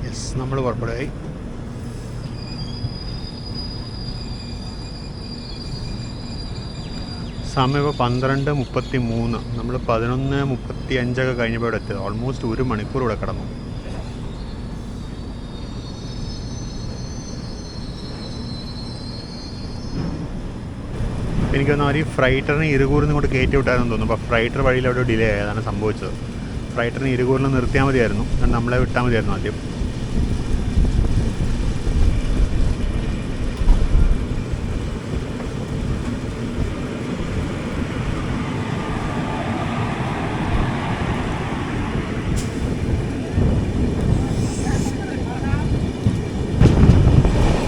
യെസ്, നമ്മൾ പുറപ്പെടുകയായി. സമയം ഇപ്പോൾ 12:33. നമ്മൾ 11:35 കഴിഞ്ഞപ്പോൾ ഇവിടെ എത്തിയത്. ഓൾമോസ്റ്റ് 1 മണിക്കൂർ ഇവിടെ കിടന്നു. എനിക്ക് തോന്നുന്നു ഈ ഫ്രൈറ്ററിന് ഇറുകൂറിൽ നിന്ന് ഇങ്ങോട്ട് കയറ്റി വിട്ടായിരുന്നു തോന്നുന്നു. അപ്പോൾ ഫ്രൈറ്റർ വഴിയിൽ അവിടെ ഡിലേ ആയതാണ് സംഭവിച്ചത്. ഫ്രൈറ്ററിന് ഇറുകൂറിൽ നിർത്തിയാൽ മതിയായിരുന്നു, നമ്മളെ വിട്ടാൽ മതിയായിരുന്നു ആദ്യം.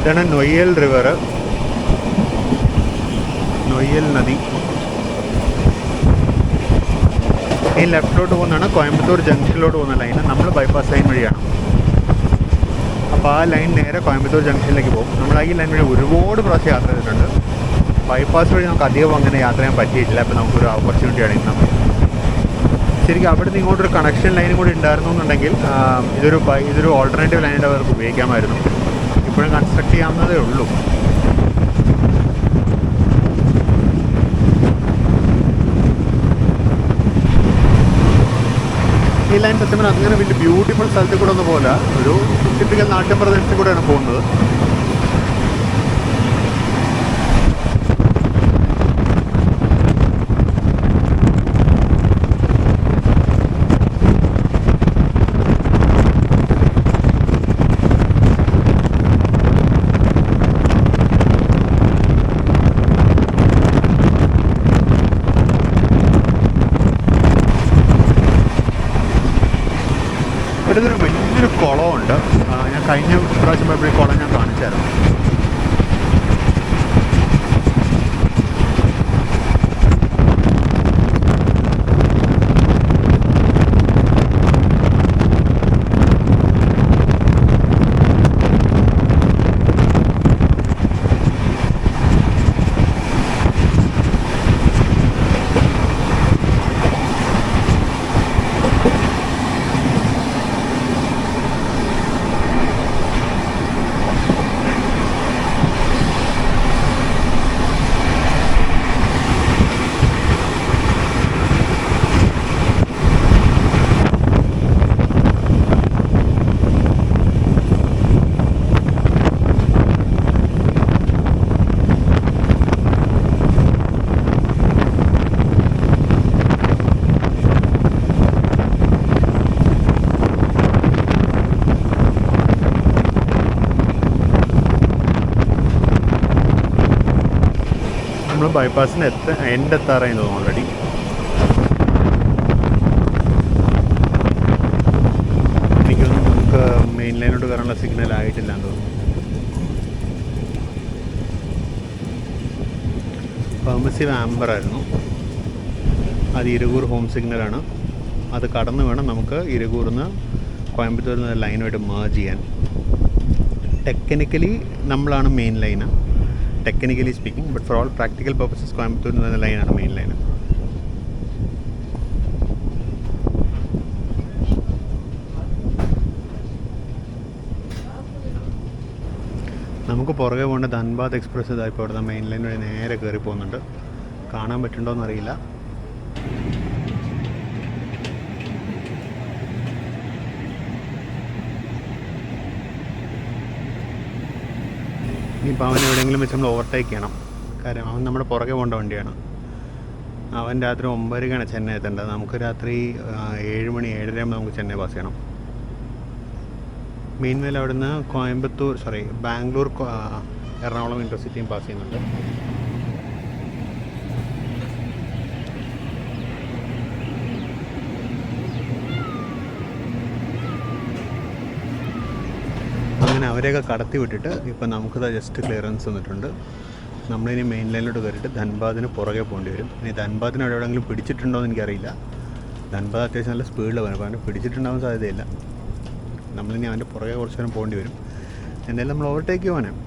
ഇതാണ് നൊയ്യൽ റിവർ, നൊയ്യൽ നദി. ഈ ലെഫ്റ്റിലോട്ട് പോകുന്നതാണ് കോയമ്പത്തൂർ ജംഗ്ഷനിലോട്ട് പോകുന്ന ലൈൻ. നമ്മൾ ബൈപ്പാസ് ലൈൻ വഴിയാണ്. അപ്പോൾ ആ ലൈൻ നേരെ കോയമ്പത്തൂർ ജംഗ്ഷനിലേക്ക് പോകും. നമ്മൾ ഈ ലൈൻ വഴി ഒരുപാട് പ്രാവശ്യം യാത്ര ചെയ്തിട്ടുണ്ട്. ബൈപ്പാസ് വഴി നമുക്ക് അധികം അങ്ങനെ യാത്ര ചെയ്യാൻ പറ്റിയിട്ടില്ല. അപ്പോൾ നമുക്കൊരു ഓപ്പർച്യൂണിറ്റിയാണ് ഇന്ന്. ശരിക്കും അവിടെ നിന്ന് ഇങ്ങോട്ടൊരു കണക്ഷൻ ലൈനും കൂടി ഉണ്ടായിരുന്നു എന്നുണ്ടെങ്കിൽ ഇതൊരു ഓൾട്ടർനേറ്റീവ് ലൈനായിട്ട് അവർക്ക് ഉപയോഗിക്കാമായിരുന്നു. ഇപ്പോഴും കൺസ്ട്രക്ട് ചെയ്യാവുന്നതേ ഉള്ളൂ. ഈ ലൈൻ സത്യം പറഞ്ഞാൽ അങ്ങനെ വലിയ ബ്യൂട്ടിഫുൾ സ്ഥലത്തിൽ കൂടെ ഒന്നും പോലെ ഒരു ടിപ്പിക്കൽ നാട്ടിൻ പ്രദേശത്തിൽ കൂടെയാണ് പോകുന്നത്. ഇവിടുന്നൊരു വലിയൊരു കുളമുണ്ട്. ഞാൻ കഴിഞ്ഞ പ്രാവശ്യം പോയപ്പോൾ ഈ കുളം ഞാൻ കാണിച്ചായിരുന്നു. നമ്മൾ ബൈപ്പാസിന് എത്താറായി തോന്നുന്നു ഓൾറെഡി. എനിക്കൊന്നും നമുക്ക് മെയിൻ ലൈനോട്ട് കയറാനുള്ള സിഗ്നൽ ആയിട്ടില്ല എന്ന് തോന്നുന്നു. പെർമിസീവ് ആംബർ ആയിരുന്നു. അത് ഇരകൂർ ഹോം സിഗ്നലാണ്. അത് കടന്ന് വേണം നമുക്ക് ഇരകൂറിൽ നിന്ന് കോയമ്പത്തൂരിൽ നിന്ന് ലൈനുമായിട്ട് മേർജ് ചെയ്യാൻ. ടെക്നിക്കലി നമ്മളാണ് main line, technically speaking, but for all practical purposes കോയമ്പത്തൂരിൽ നിന്ന് ലൈനാണ് മെയിൻ ലൈന്. നമുക്ക് പുറകെ പോകേണ്ട ധൻബാദ് എക്സ്പ്രസ് ഇതായിപ്പോൾ ഇവിടുത്തെ മെയിൻ ലൈൻ വഴി നേരെ കയറി പോകുന്നുണ്ട്. കാണാൻ പറ്റുന്നുണ്ടോ എന്നറിയില്ല. ഇനിയിപ്പോൾ അവൻ എവിടെയെങ്കിലും വെച്ച് നമ്മൾ ഓവർടേക്ക് ചെയ്യണം. കാര്യം അവൻ നമ്മുടെ പുറകെ പോകേണ്ട വണ്ടിയാണ്. അവൻ രാത്രി 9:00 ചെന്നൈ എത്തേണ്ടത്. നമുക്ക് രാത്രി 7 മണി 7:30 ആകുമ്പോൾ നമുക്ക് ചെന്നൈ പാസ് ചെയ്യണം. മീൻവേൽ അവിടുന്ന് ബാംഗ്ലൂർ എറണാകുളം ഇൻ്റർസിറ്റിയും പാസ് ചെയ്യുന്നുണ്ട്. അങ്ങനെ അവരെയൊക്കെ കടത്തി വിട്ടിട്ട് ഇപ്പം നമുക്കിത് ജസ്റ്റ് ക്ലിയറൻസ് വന്നിട്ടുണ്ട്. നമ്മളിനി മെയിൻ ലൈനിലോട്ട് കയറിയിട്ട് ധൻബാദിന് പുറകെ പോകേണ്ടി വരും. ഇനി ധൻബാദിന് എവിടെയെങ്കിലും പിടിച്ചിട്ടുണ്ടോ എന്ന് എനിക്കറിയില്ല. ധൻബാദ് അത്യാവശ്യം നല്ല സ്പീഡിൽ വരും, അപ്പോൾ അവന് പിടിച്ചിട്ടുണ്ടാകാൻ സാധ്യതയില്ല. നമ്മളിനി അവൻ്റെ പുറകെ കുറച്ച് നേരം പോകേണ്ടി വരും. എന്തായാലും നമ്മൾ ഓവർടേക്ക് പോകാനാണ്.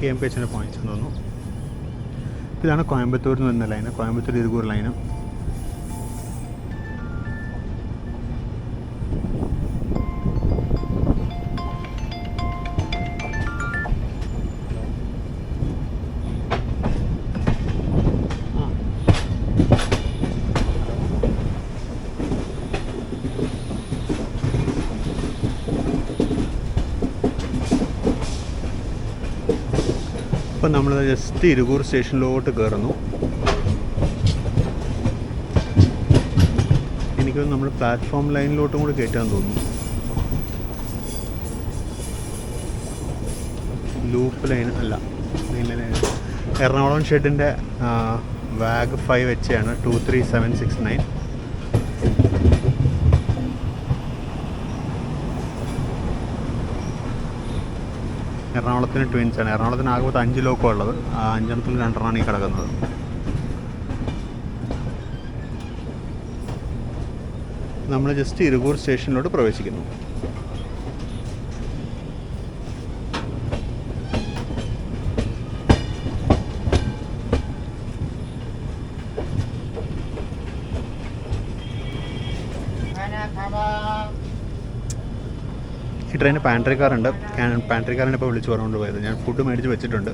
KMPH പോയിന്റ്സ് എന്ന് തോന്നുന്നു. ഇതാണ് കോയമ്പത്തൂരിൽ നിന്ന് വരുന്ന ലൈന്, കോയമ്പത്തൂർ ഇരിക്കൂർ ലൈന്. ഇപ്പം നമ്മൾ ജസ്റ്റ് ഇരിക്കൂർ സ്റ്റേഷനിലോട്ട് കയറുന്നു. എനിക്കൊന്ന് നമ്മൾ പ്ലാറ്റ്ഫോം ലൈനിലോട്ടും കൂടി കയറ്റാൻ തോന്നുന്നു. ലൂപ്പ് ലൈൻ അല്ല, മെയിൻ ലൈൻ. എറണാകുളം ഷെഡിൻ്റെ വാഗ് 5 വെച്ചാണ് 23769. എറണാകുളത്തിന് ട്വിൻസാണ്. എറണാകുളത്തിന് ആകെ 5 ലോക്കോ ഉള്ളത്. 5 2 ഈ കിടക്കുന്നത്. നമ്മൾ ജസ്റ്റ് ഇരിക്കൂർ സ്റ്റേഷനിലോട്ട് പ്രവേശിക്കുന്നു. ഈ ട്രെയിന് പാൻട്രി കാറുണ്ട്. പാൻട്രി കാറിനെ ഇപ്പോൾ വിളിച്ച് പറഞ്ഞുകൊണ്ട് പോയത്. ഞാൻ ഫുഡ് മേടിച്ച് വെച്ചിട്ടുണ്ട്.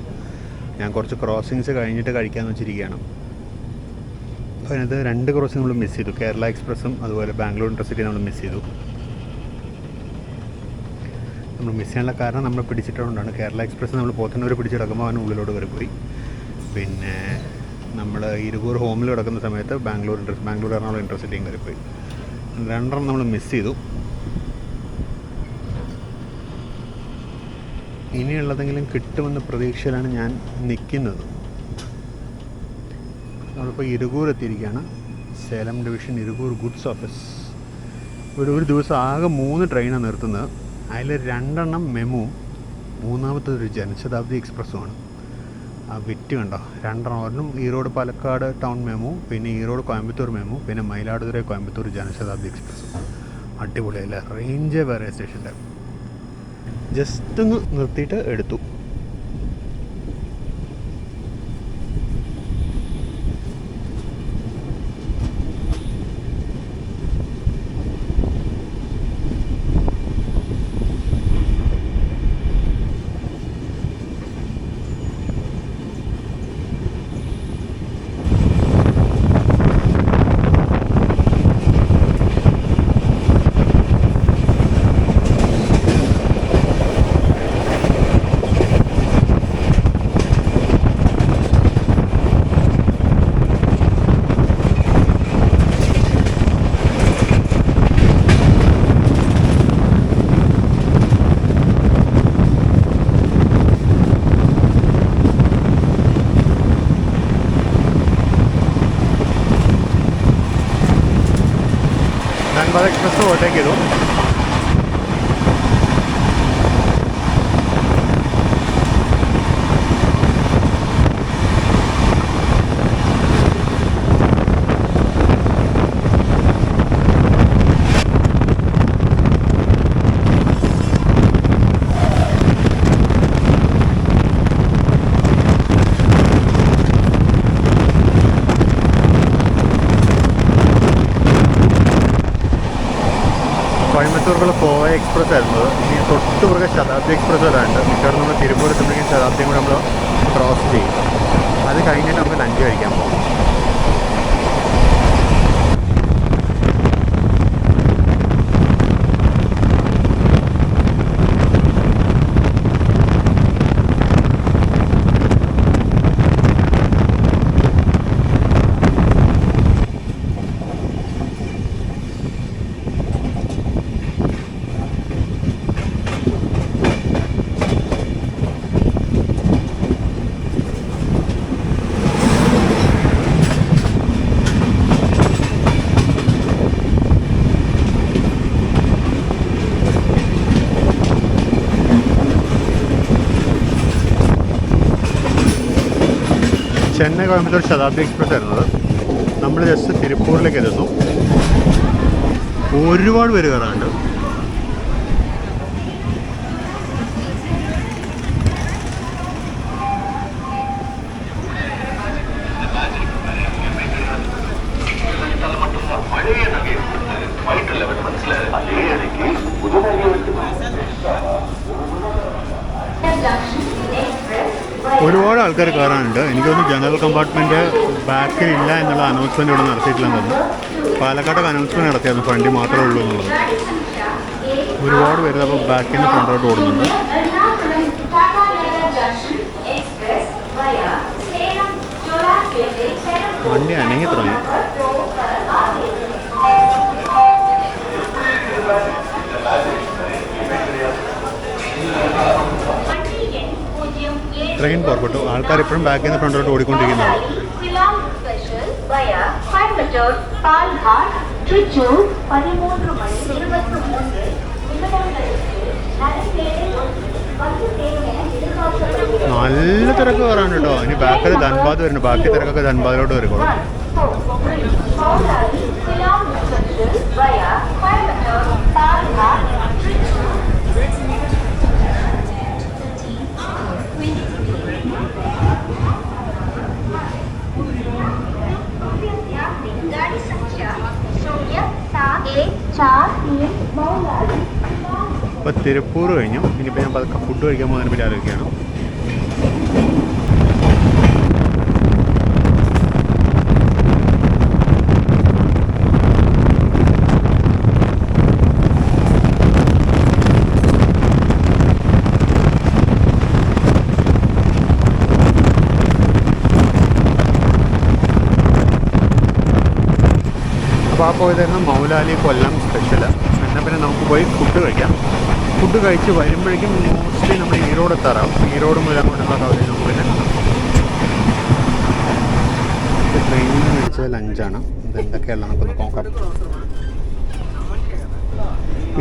ഞാൻ കുറച്ച് ക്രോസിങ്സ് കഴിഞ്ഞിട്ട് കഴിക്കാമെന്ന് വെച്ചിരിക്കുകയാണ്. അപ്പോൾ അതിനകത്ത് 2 ക്രോസിങ് നമ്മൾ മിസ് ചെയ്തു. കേരള എക്സ്പ്രസ്സും അതുപോലെ ബാംഗ്ലൂർ ഇൻ്റർസിറ്റി നമ്മൾ മിസ് ചെയ്തു. നമ്മൾ മിസ് ചെയ്യാനുള്ള കാരണം നമ്മൾ പിടിച്ചിട്ടുകൊണ്ടാണ്. കേരള എക്സ്പ്രസ് നമ്മൾ പോത്തന്നൂർ പിടിച്ചിടക്കുമ്പോൾ അവൻ ഉള്ളിലോട്ട് കയറിപ്പോയി. പിന്നെ നമ്മൾ ഇരിക്കൂർ ഹോമിൽ കിടക്കുന്ന സമയത്ത് ബാംഗ്ലൂർ എറണാകുളം ഇൻ്റർസിറ്റിയും കയറിപ്പോയി. 2 നമ്മൾ മിസ് ചെയ്തു. ഇനിയുള്ളതെങ്കിലും കിട്ടുമെന്ന പ്രതീക്ഷയിലാണ് ഞാൻ നിൽക്കുന്നത്. നമ്മളിപ്പോൾ ഇരിക്കൂർ എത്തിയിരിക്കുകയാണ്. Salem division Irikkur goods office. ഒരു ദിവസം ആകെ 3 ട്രെയിനാണ് നിർത്തുന്നത്. അതിൽ 2 മെമുവും 3ാമത്തെ ജനശതാബ്ദി എക്സ്പ്രസ്സുമാണ്. ആ വിറ്റ് കണ്ടോ, 2 ഈറോഡ് പാലക്കാട് ടൗൺ മെമു, പിന്നെ ഈറോഡ് കോയമ്പത്തൂർ മെമു, പിന്നെ മയിലാടുതുറ കോയമ്പത്തൂർ ജനശതാബ്ദി എക്സ്പ്രസ്. അടിപൊളിയല്ല, റേഞ്ചേ വേറെ സ്റ്റേഷൻ്റെ. ജസ്റ്റ് ഒന്ന് നിർത്തിയിട്ട് എടുത്തു. ധൻബാദ് എക്സ്പ്രസ് ഓവർടേക്ക് ചെയ്തു. കോയമ്പത്തൂർക്കുള്ള കോയ എക്സ്പ്രസ് ആയിരുന്നു. ഇനി തൊട്ടുപുറകെ ശതാബ്ദി എക്സ്പ്രസ് വരാനുണ്ട്. മിക്കവാറും നമ്മൾ തിരുപ്പൂർ എത്തുമ്പോഴേക്കും ശതാബ്ദിയും കൂടെ നമ്മൾ ക്രോസ് ചെയ്യും. അത് കഴിഞ്ഞിട്ട് നമുക്ക് ലഞ്ച് കഴിക്കാൻ പോകും. ചെന്നൈ കോയമ്പത്തൂർ ശതാബ്ദി എക്സ്പ്രസ് ആയിരുന്നത്. നമ്മൾ ജസ്റ്റ് തിരുപ്പൂരിലേക്ക് എത്തുന്നു. ഒരുപാട് പേര് കയറാനുണ്ട്. ഒരുപാട് ആൾക്കാർ കയറാനുണ്ട്. എനിക്കൊന്ന് ജനറൽ കമ്പാർട്ട്മെൻറ്റ് ബാക്കിൽ ഇല്ല എന്നുള്ള അനൗൺസ്മെൻറ്റ് ഇവിടെ നടത്തിയിട്ടില്ലെന്ന് തോന്നുന്നു. പാലക്കാട്ടൊക്കെ അനൗൺസ്മെൻറ്റ് നടത്തിയായിരുന്നു ഫ്രണ്ടിൽ മാത്രമേ ഉള്ളൂ എന്നുള്ളത്. ഒരുപാട് പേര് അപ്പോൾ ബാക്കിൽ നിന്ന് ഫ്രണ്ടോട്ട് ഓടുന്നുണ്ട്. വണ്ടി അനങ്ങി തുടങ്ങി. ട്രെയിൻ പുറപ്പെട്ടു. ആൾക്കാർ ഇപ്പോഴും ബാക്കിൽ നിന്ന് ഫ്രണ്ടോട്ട് ഓടിക്കൊണ്ടിരിക്കുന്നതാണ്. നല്ല തിരക്ക് കയറാൻ കേട്ടോ. ഇനി ബാക്കിൽ ധൻബാദ് വരുന്നുണ്ട്. ബാക്കി തിരക്കൊക്കെ ധൻബാദിലോട്ട് വരുമ്പോൾ ഇപ്പോൾ തിരുപ്പൂർ കഴിഞ്ഞു. ഇനിയിപ്പോൾ ഞാൻ പതുക്കെ ഫുഡ് കഴിക്കാൻ പോകുന്നതിനെ പറ്റി ആലോചിക്കുകയാണ്. അപ്പോൾ ആ പോയതായിരുന്നു മൗലാലി കൊല്ലം സ്പെഷ്യൽ. എന്നാൽ പിന്നെ നമുക്ക് പോയി ഫുഡ് കഴിക്കാം. ഫുഡ് കഴിച്ച് വരുമ്പോഴേക്കും മോസ്റ്റ്ലി നമ്മൾ ഈറോഡ് എത്താറാവും. ഈറോഡ് മുതൽ അങ്ങോട്ടുള്ള കവറേജ് നമുക്ക് പിന്നെ ട്രെയിനിൽ നിന്ന് മേടിച്ചത് ലഞ്ചാണ്. ഇതെന്തൊക്കെയുള്ള നമുക്കൊന്ന് നോക്കാം.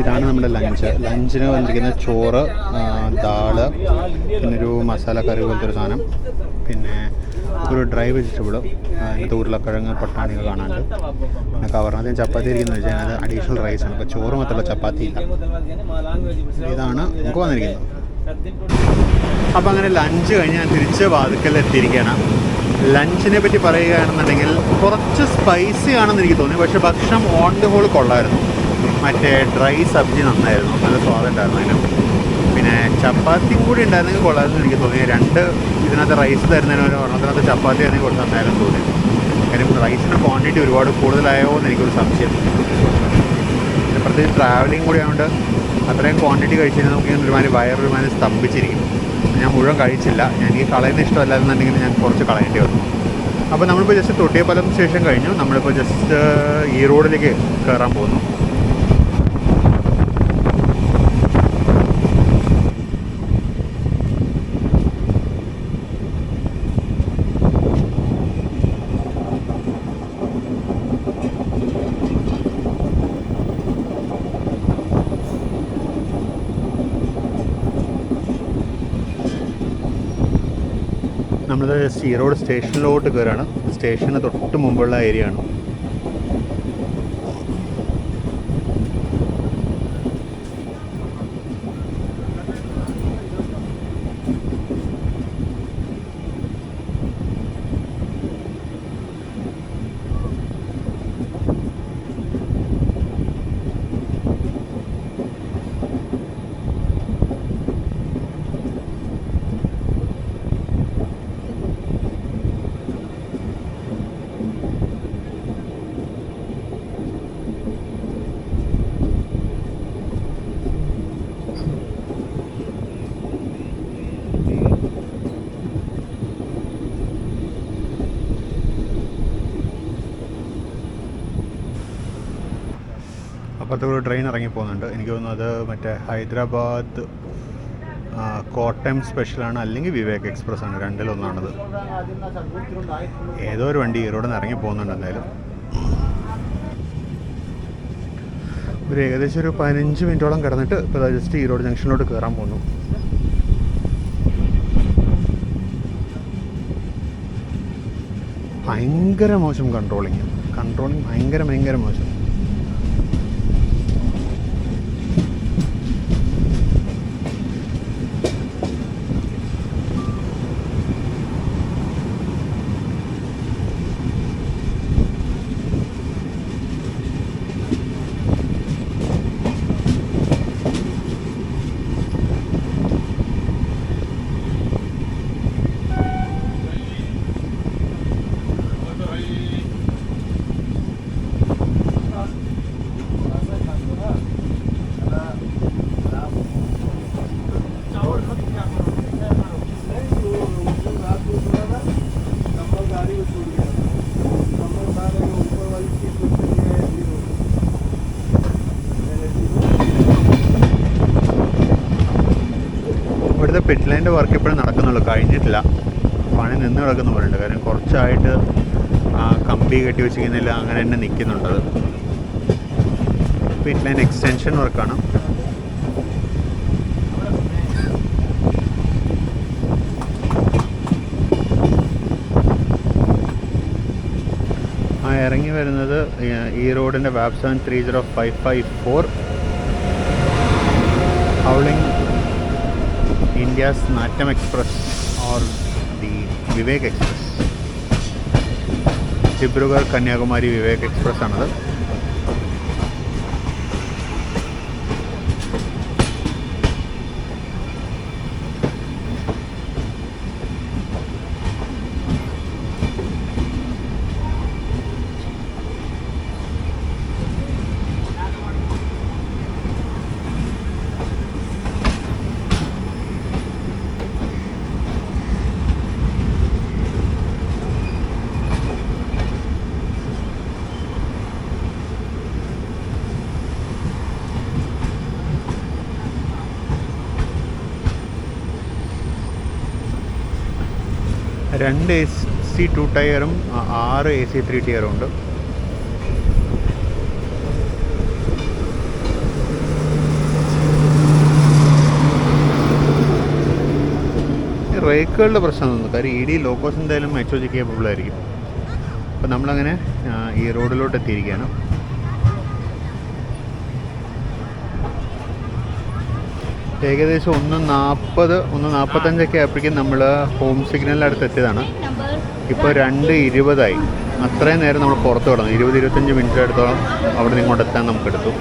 ഇതാണ് നമ്മുടെ ലഞ്ചിന് വന്നിരിക്കുന്ന ചോറ്, ദാള്, പിന്നൊരു മസാല കറി പോലത്തെ ഒരു സാധനം, പിന്നെ ഒരു ഡ്രൈ വെജിറ്റബിൾ, അതിനകത്ത് ഉരുളക്കിഴങ്ങ്, പട്ടാണികൾ കാണാനുണ്ട്. പിന്നെ കവറിനകത്ത് ചപ്പാത്തി ഇരിക്കുന്നത് വെച്ചാൽ അത് അഡീഷണൽ റൈസാണ്. അപ്പോൾ ചോറ് മാത്രമല്ല, ചപ്പാത്തി ഇല്ല. ഇതാണ് നമുക്ക് വന്നിരിക്കുന്നത്. അപ്പോൾ അങ്ങനെ ലഞ്ച് കഴിഞ്ഞ് ഞാൻ തിരിച്ച് വാതിക്കൽ എത്തിയിരിക്കുകയാണ്. ലഞ്ചിനെ പറ്റി പറയുകയാണെന്നുണ്ടെങ്കിൽ കുറച്ച് സ്പൈസി ആണെന്ന് എനിക്ക് തോന്നി. പക്ഷേ ഭക്ഷണം ഓൺ ദി ഹോൾ കൊള്ളായിരുന്നു. മറ്റേ ഡ്രൈ സബ്ജി നന്നായിരുന്നു, നല്ല സ്വാദുണ്ടായിരുന്നു അതിന്. പിന്നെ ചപ്പാത്തിയും കൂടി ഉണ്ടായിരുന്നെങ്കിൽ കൊള്ളാമെന്ന് എനിക്ക് തോന്നി. രണ്ട് ഇതിനകത്ത് റൈസ് തരുന്നതിന് ഒരെണ്ണത്തിനകത്ത് ചപ്പാത്തി ആണെങ്കിൽ കുറച്ച് നന്നായിരുന്നു തോന്നി. കാര്യം റൈസിൻ്റെ ക്വാണ്ടിറ്റി ഒരുപാട് കൂടുതലായോ എന്ന് എനിക്കൊരു സംശയം. പിന്നെ പ്രത്യേകിച്ച് ട്രാവലിംഗ് കൂടി ആയതുകൊണ്ട് അത്രയും ക്വാണ്ടിറ്റി കഴിച്ചിരുന്ന നമുക്ക് ഇങ്ങനെ ഒരുമാതിരി സ്തംഭിച്ചിരിക്കും. ഞാൻ മുഴുവൻ കഴിച്ചില്ല. ഞാൻ ഈ കളയുന്ന ഇഷ്ടമല്ലാന്നുണ്ടെങ്കിൽ ഞാൻ കുറച്ച് കളയേണ്ടി വന്നു. അപ്പോൾ നമ്മളിപ്പോൾ ജസ്റ്റ് തൊട്ടിയപ്പാലം സ്റ്റേഷൻ കഴിഞ്ഞു. നമ്മളിപ്പോൾ ജസ്റ്റ് ഈറോഡിലേക്ക് കയറാൻ പോകുന്നു. നമ്മൾ ഈറോഡ് സ്റ്റേഷനിലോട്ട് കയറാണ്. സ്റ്റേഷന് തൊട്ട് മുമ്പുള്ള ഏരിയ ആണ്. അപ്പുറത്തുകൂടെ ട്രെയിൻ ഇറങ്ങി പോകുന്നുണ്ട്. എനിക്ക് തോന്നുന്നു അത് മറ്റേ ഹൈദരാബാദ് കോട്ടയം സ്പെഷ്യലാണ്, അല്ലെങ്കിൽ വിവേക് എക്സ്പ്രസ് ആണ്, രണ്ടിലൊന്നാണത്. ഏതോ ഒരു വണ്ടി ഈറോഡിൽ നിന്ന് ഇറങ്ങി പോകുന്നുണ്ട്. എന്തായാലും ഒരു ഏകദേശം ഒരു 15 മിനിറ്റോളം കിടന്നിട്ട് ഇപ്പോൾ ജസ്റ്റ് ഈറോഡ് ജംഗ്ഷനിലോട്ട് കയറാൻ പോകുന്നു. ഭയങ്കര മോശം കൺട്രോളിങ് ഭയങ്കര മോശം. ഇവിടുത്തെ പിറ്റ് ലൈൻ്റെ വർക്ക് ഇപ്പോഴും നടക്കുന്നുള്ളൂ, കഴിഞ്ഞിട്ടില്ല. പണി നിന്ന് കിടക്കുന്ന പോലുണ്ട്. കാര്യം കുറച്ചായിട്ട് കമ്പി കെട്ടി വെച്ചിരിക്കുന്നില്ല, അങ്ങനെ തന്നെ നിൽക്കുന്നുണ്ട്. പിറ്റ് ലൈൻ എക്സ്റ്റൻഷൻ വർക്കാണ്. ഇറങ്ങി വരുന്നത് ഈ റോഡിൻ്റെ വാബ് 730554 howling India's Natam Express or the Vivek Express. Dibrugarh Kanyakumari Vivek Express ആണത്. രണ്ട് AC 2 ടയറും 6 AC 3 ടയറും ഉണ്ട്. ബ്രേക്കുകളുടെ പ്രശ്നം തോന്നുന്നു. കാര്യം ED ലോക്കോസ് എന്തായാലും HOG കേപ്പബിൾ ആയിരിക്കും. അപ്പം നമ്മളങ്ങനെ ഈ റോഡിലോട്ട് എത്തിയിരിക്കുകയാണ്. ഏകദേശം 1:40-1:45 ആയപ്പോഴേക്കും നമ്മൾ ഹോം സിഗ്നലിൻ്റെ അടുത്ത് എത്തിയതാണ്. ഇപ്പോൾ 2:20 അത്രയും നേരം നമ്മൾ പുറത്ത് കിടന്നു. 20-25 മിനിറ്റ് അടുത്തോളം അവിടെ നിന്ന് ഇങ്ങോട്ട് എത്താൻ നമുക്കെടുത്തു.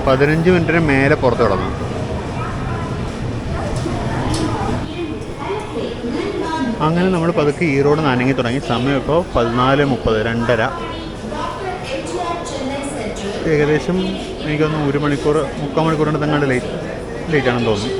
15 മിനിറ്റിന് മേലെ പുറത്ത് കിടന്നു. അങ്ങനെ നമ്മൾ പതുക്കെ ഈ റോഡ് നനങ്ങി തുടങ്ങി. സമയം ഇപ്പോൾ 14:30, 2:30. ഏകദേശം എനിക്കൊന്ന് 1 മണിക്കൂർ 3/4 മണിക്കൂറിൻ്റെ തങ്ങാണ്ട് ലേറ്റാണെന്ന് തോന്നുന്നു.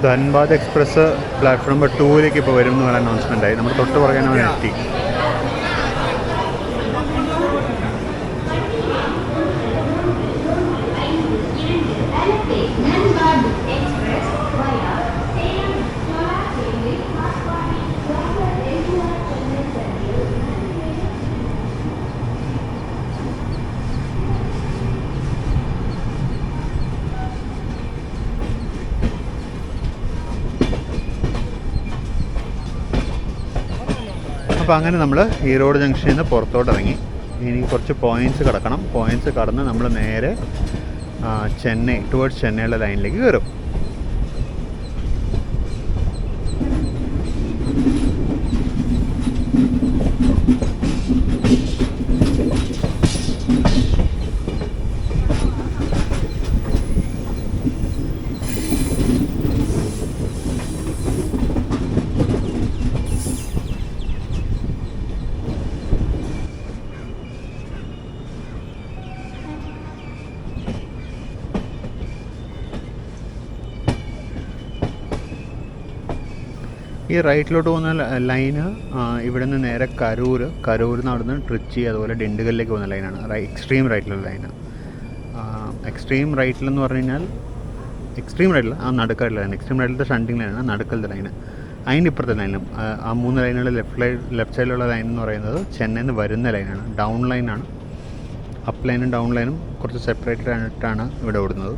ധൻബാദ് എക്സ്പ്രസ് പ്ലാറ്റ്ഫോം നമ്പർ 2 ഇപ്പോൾ വരും എന്നുള്ള അനൗൺസ്മെൻ്റ് ആയി. നമ്മൾ തൊട്ട് പുറകെ അവൻ എത്തി. അപ്പോൾ അങ്ങനെ നമ്മൾ ഈറോഡ് ജംഗ്ഷനിൽ നിന്ന് പുറത്തോട്ട് ഇറങ്ങി. ഇനി കുറച്ച് പോയിൻറ്റ്സ് കിടക്കണം. പോയിൻറ്റ്സ് കടന്ന് നമ്മൾ നേരെ ചെന്നൈ ടുവേർഡ്സ് ചെന്നൈയുടെ ലൈനിലേക്ക് കയറും. ഈ റൈറ്റിലോട്ട് പോകുന്ന ലൈന് ഇവിടെ നിന്ന് നേരെ കരൂർ നടന്ന് ട്രിച്ചി അതുപോലെ ഡിണ്ടുഗലിലേക്ക് പോകുന്ന ലൈനാണ് എക്സ്ട്രീം റൈറ്റിലുള്ള ലൈന്. എക്സ്ട്രീം റൈറ്റിലെന്ന് പറഞ്ഞു കഴിഞ്ഞാൽ എക്സ്ട്രീം റൈറ്റിൽ നടുക്കായിട്ടുള്ള ലൈൻ, എക്സ്ട്രീം റൈറ്റിലത്തെ ഷണ്ടിങ് ലൈനാണ് നടുക്കലത്തെ ലൈന്. അതിൻ്റെ ഇപ്പുറത്തെ ലൈനും ആ 3 ലൈനുകൾ ലെഫ്റ്റ് സൈഡിലുള്ള ലൈൻ എന്ന് പറയുന്നത് ചെന്നൈയിൽ നിന്ന് വരുന്ന ലൈനാണ്, ഡൗൺ ലൈനാണ്. അപ്പ് ലൈനും ഡൗൺ ലൈനും കുറച്ച് സെപ്പറേറ്റഡ് ആയിട്ടാണ് ഇവിടെ ഓടുന്നത്.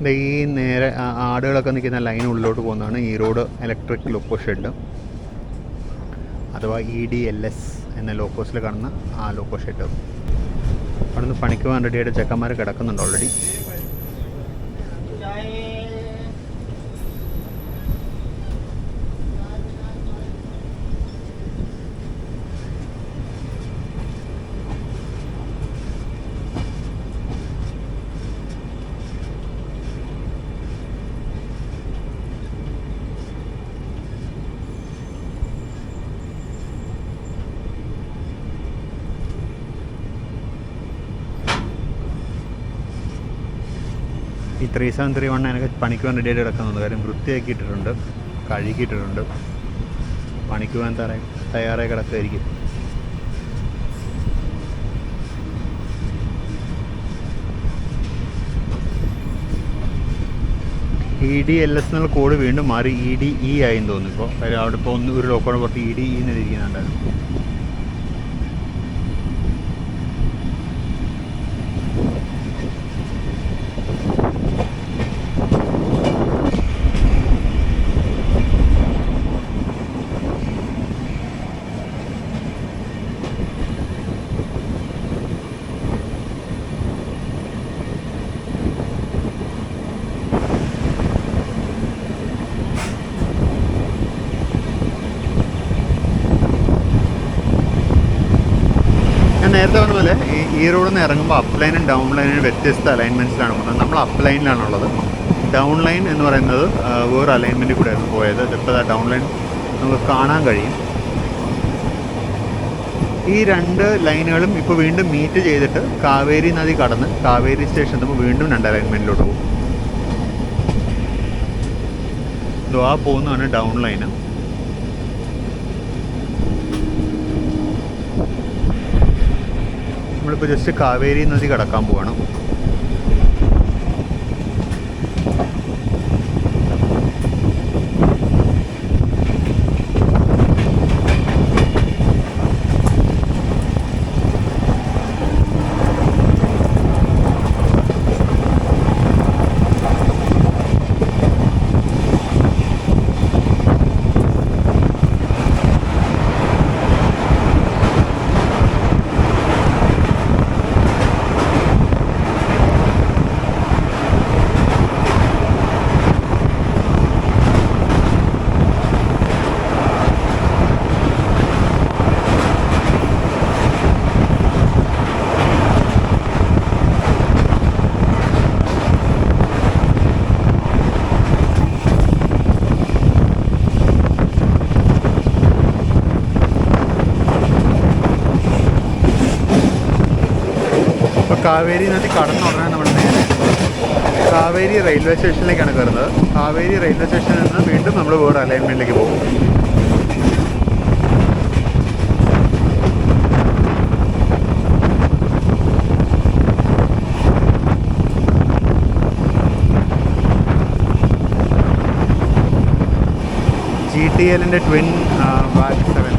ഈ നേരെ ആടുകളൊക്കെ നിൽക്കുന്ന ലൈൻ ഉള്ളിലോട്ട് പോകുന്നതാണ് ഈറോഡ് ഇലക്ട്രിക് ലോക്കോ ഷെഡ്, അഥവാ EDLS എന്ന ലോക്കോസിൽ കാണുന്ന ആ ലോക്കോ ഷെഡ്. അവിടെ നിന്ന് പണിക്ക് പോകാൻ റെഡിയായിട്ട് ചെക്കന്മാർ കിടക്കുന്നുണ്ട് ഓൾറെഡി. ഈ 3731 എനിക്ക് പണിക്ക് പോകാൻ റെഡിയായിട്ട് കിടക്കുന്നുണ്ട്. കാര്യം വൃത്തിയാക്കിയിട്ടിട്ടുണ്ട്, കഴുകിയിട്ടിട്ടുണ്ട്. പണിക്ക് പോകാൻ തയ്യാറായി കിടക്കുമായിരിക്കും. EDLS എന്നുള്ള കോഡ് വീണ്ടും മാറി EDE ആയെന്ന് തോന്നുന്നു ഇപ്പോൾ. കാര്യം അവിടെ ഇപ്പോൾ ഒരു ലോക്കോടെ പുറത്ത് EDE എന്ന് ഇരിക്കുന്നുണ്ടായിരുന്നു. നേരത്തെ പറഞ്ഞ പോലെ ഈ റോഡിൽ നിന്ന് ഇറങ്ങുമ്പോൾ അപ്പ് ലൈനും ഡൗൺ ലൈനും വ്യത്യസ്ത അലൈൻമെൻറ്റ്സിലാണ് പോകുന്നത്. നമ്മൾ അപ്പ് ലൈനിലാണുള്ളത്. ഡൗൺ ലൈൻ എന്ന് പറയുന്നത് വേറെ അലൈൻമെൻറ്റിൽ കൂടെ ആയിരുന്നു പോയത്. ഇപ്പോൾ ഡൗൺ ലൈൻ നമുക്ക് കാണാൻ കഴിയും. ഈ 2 ലൈനുകളും ഇപ്പോൾ വീണ്ടും മീറ്റ് ചെയ്തിട്ട് കാവേരി നദി കടന്ന് കാവേരി സ്റ്റേഷൻ എത്തുമ്പോൾ വീണ്ടും 2 അലൈൻമെൻറ്റിലോട്ട് പോകും. ആ പോകുന്നതാണ് ഡൗൺ ലൈന്. നമ്മളിപ്പോൾ ജസ്റ്റ് കാവേരി നദി കടക്കാൻ പോവാണ്. കാവേരി നദി കടന്നുടനെ നമ്മൾ നേരെ കാവേരി റെയിൽവേ സ്റ്റേഷനിലേക്കാണ് കയറുന്നത്. കാവേരി റെയിൽവേ സ്റ്റേഷനിൽ നിന്ന് വീണ്ടും നമ്മൾ വേറെ അലൈൻമെൻറ്റിലേക്ക് പോകും. GTLൻ്റെ ട്വിൻ വാഗ് 7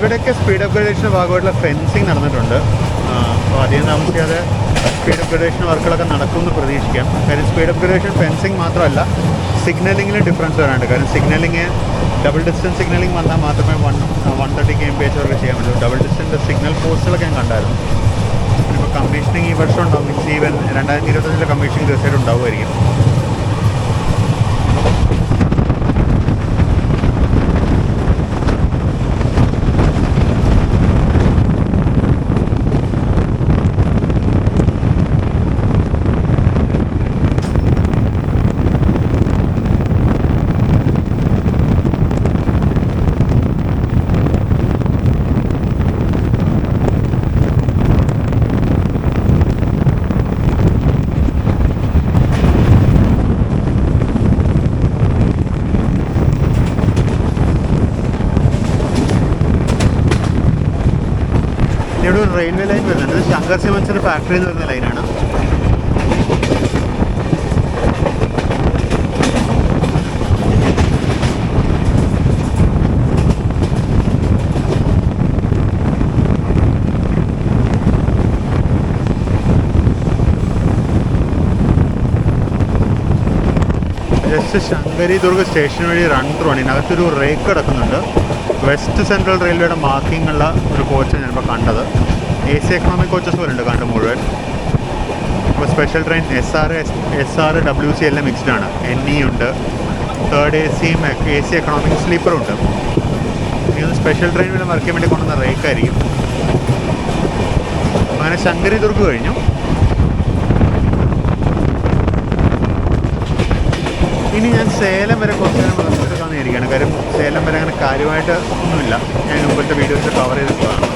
ഇവിടെയൊക്കെ സ്പീഡ് അപ്ഗ്രഡേഷൻ്റെ ഭാഗമായിട്ടുള്ള ഫെൻസിങ് നടന്നിട്ടുണ്ട്. അപ്പോൾ അധികം താമസിക്കാതെ സ്പീഡ് അപ്ഗ്രഡേഷൻ വർക്കുകളൊക്കെ നടക്കുമെന്ന് പ്രതീക്ഷിക്കാം. കാര്യം സ്പീഡ് അപ്ഗ്രഡേഷൻ ഫെൻസിങ് മാത്രമല്ല, സിഗ്നലിങ്ങിൽ ഡിഫറൻസ് വരാനുണ്ട്. കാരണം സിഗ്നലിങ് ഡബിൾ ഡിസ്റ്റൻസ് സിഗ്നലിംഗ് വന്നാൽ മാത്രമേ 130 km/h വരെ ചെയ്യാൻ പറ്റൂ. ഡബിൾ ഡിസ്റ്റൻസ് സിഗ്നൽ പോസ്റ്റുകളൊക്കെ ഞാൻ കണ്ടായിരുന്നു. ഇപ്പോൾ കമ്മീഷനിങ് ഈ വർഷം ഉണ്ടാവും. മീൻസ് ഈവൻ 2025 കമ്മീഷനിങ് തീർച്ചയായിട്ടും ഉണ്ടാവുമായിരിക്കും. ഇവിടെ ഒരു റെയിൽവേ ലൈൻ വരുന്നുണ്ട്. ഇത് ശങ്കർ സിമൻസിൻ്റെ ഫാക്ടറി എന്ന് പറയുന്ന ലൈനാണ്. ജസ്റ്റ് ശങ്കരി ദുർഗ് സ്റ്റേഷൻ വഴി റൺ ത്രൂ ആണ്. ഇതിനകത്തൊരു റേക്ക് കിടക്കുന്നുണ്ട്. വെസ്റ്റ് സെൻട്രൽ റെയിൽവേയുടെ മാർക്കിംഗ് ഉള്ള ഒരു കോച്ചാണ് ഞാനിപ്പോൾ കണ്ടത്. AC എക്കണോമിക് കോച്ചസ് പോലെ ഉണ്ട് കണ്ട് മുഴുവൻ. ഇപ്പോൾ സ്പെഷ്യൽ ട്രെയിൻ SR WC എല്ലാം മിക്സ്ഡ് ആണ്. NE ഉണ്ട്, തേർഡ് ACയും AC എക്കണോമിക് സ്ലീപ്പറും ഉണ്ട്. ഇനി സ്പെഷ്യൽ ട്രെയിൻ വരെ വർക്ക് ചെയ്യാൻ വേണ്ടി കൊണ്ടുവന്ന റേക്കായിരിക്കും. അങ്ങനെ ശങ്കരി ദുർഗ് കഴിഞ്ഞു. ഇനി ഞാൻ സേലം വരെ കുറച്ച് നേരം എടുക്കാമെന്നിരിക്കുകയാണ്. കാര്യം സേലം വരെ അങ്ങനെ കാര്യമായിട്ട് ഒന്നുമില്ല. ഞാൻ മുമ്പത്തെ വീഡിയോസ് കവർ ചെയ്തിട്ടുള്ളതാണ്.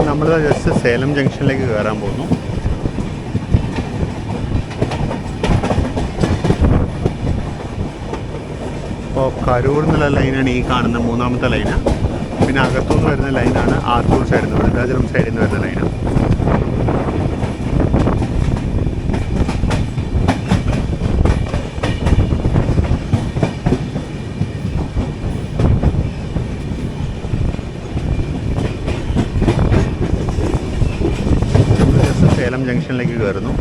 നമ്മൾ ജസ്റ്റ് സേലം ജംഗ്ഷനിലേക്ക് കയറാൻ പോകുന്നു. അപ്പോൾ കരൂർ എന്നുള്ള ലൈനാണ് ഈ കാണുന്ന മൂന്നാമത്തെ ലൈന്. പിന്നെ അകത്തുനിന്ന് വരുന്ന ലൈനാണ് ആർത്തൂർ സൈഡിൽ നിന്ന്, വൃദ്ധാചലം സൈഡിൽ നിന്ന് വരുന്ന ലൈനാണ്. സേലം ജംഗ്ഷനിലേക്ക് കയറുന്നു.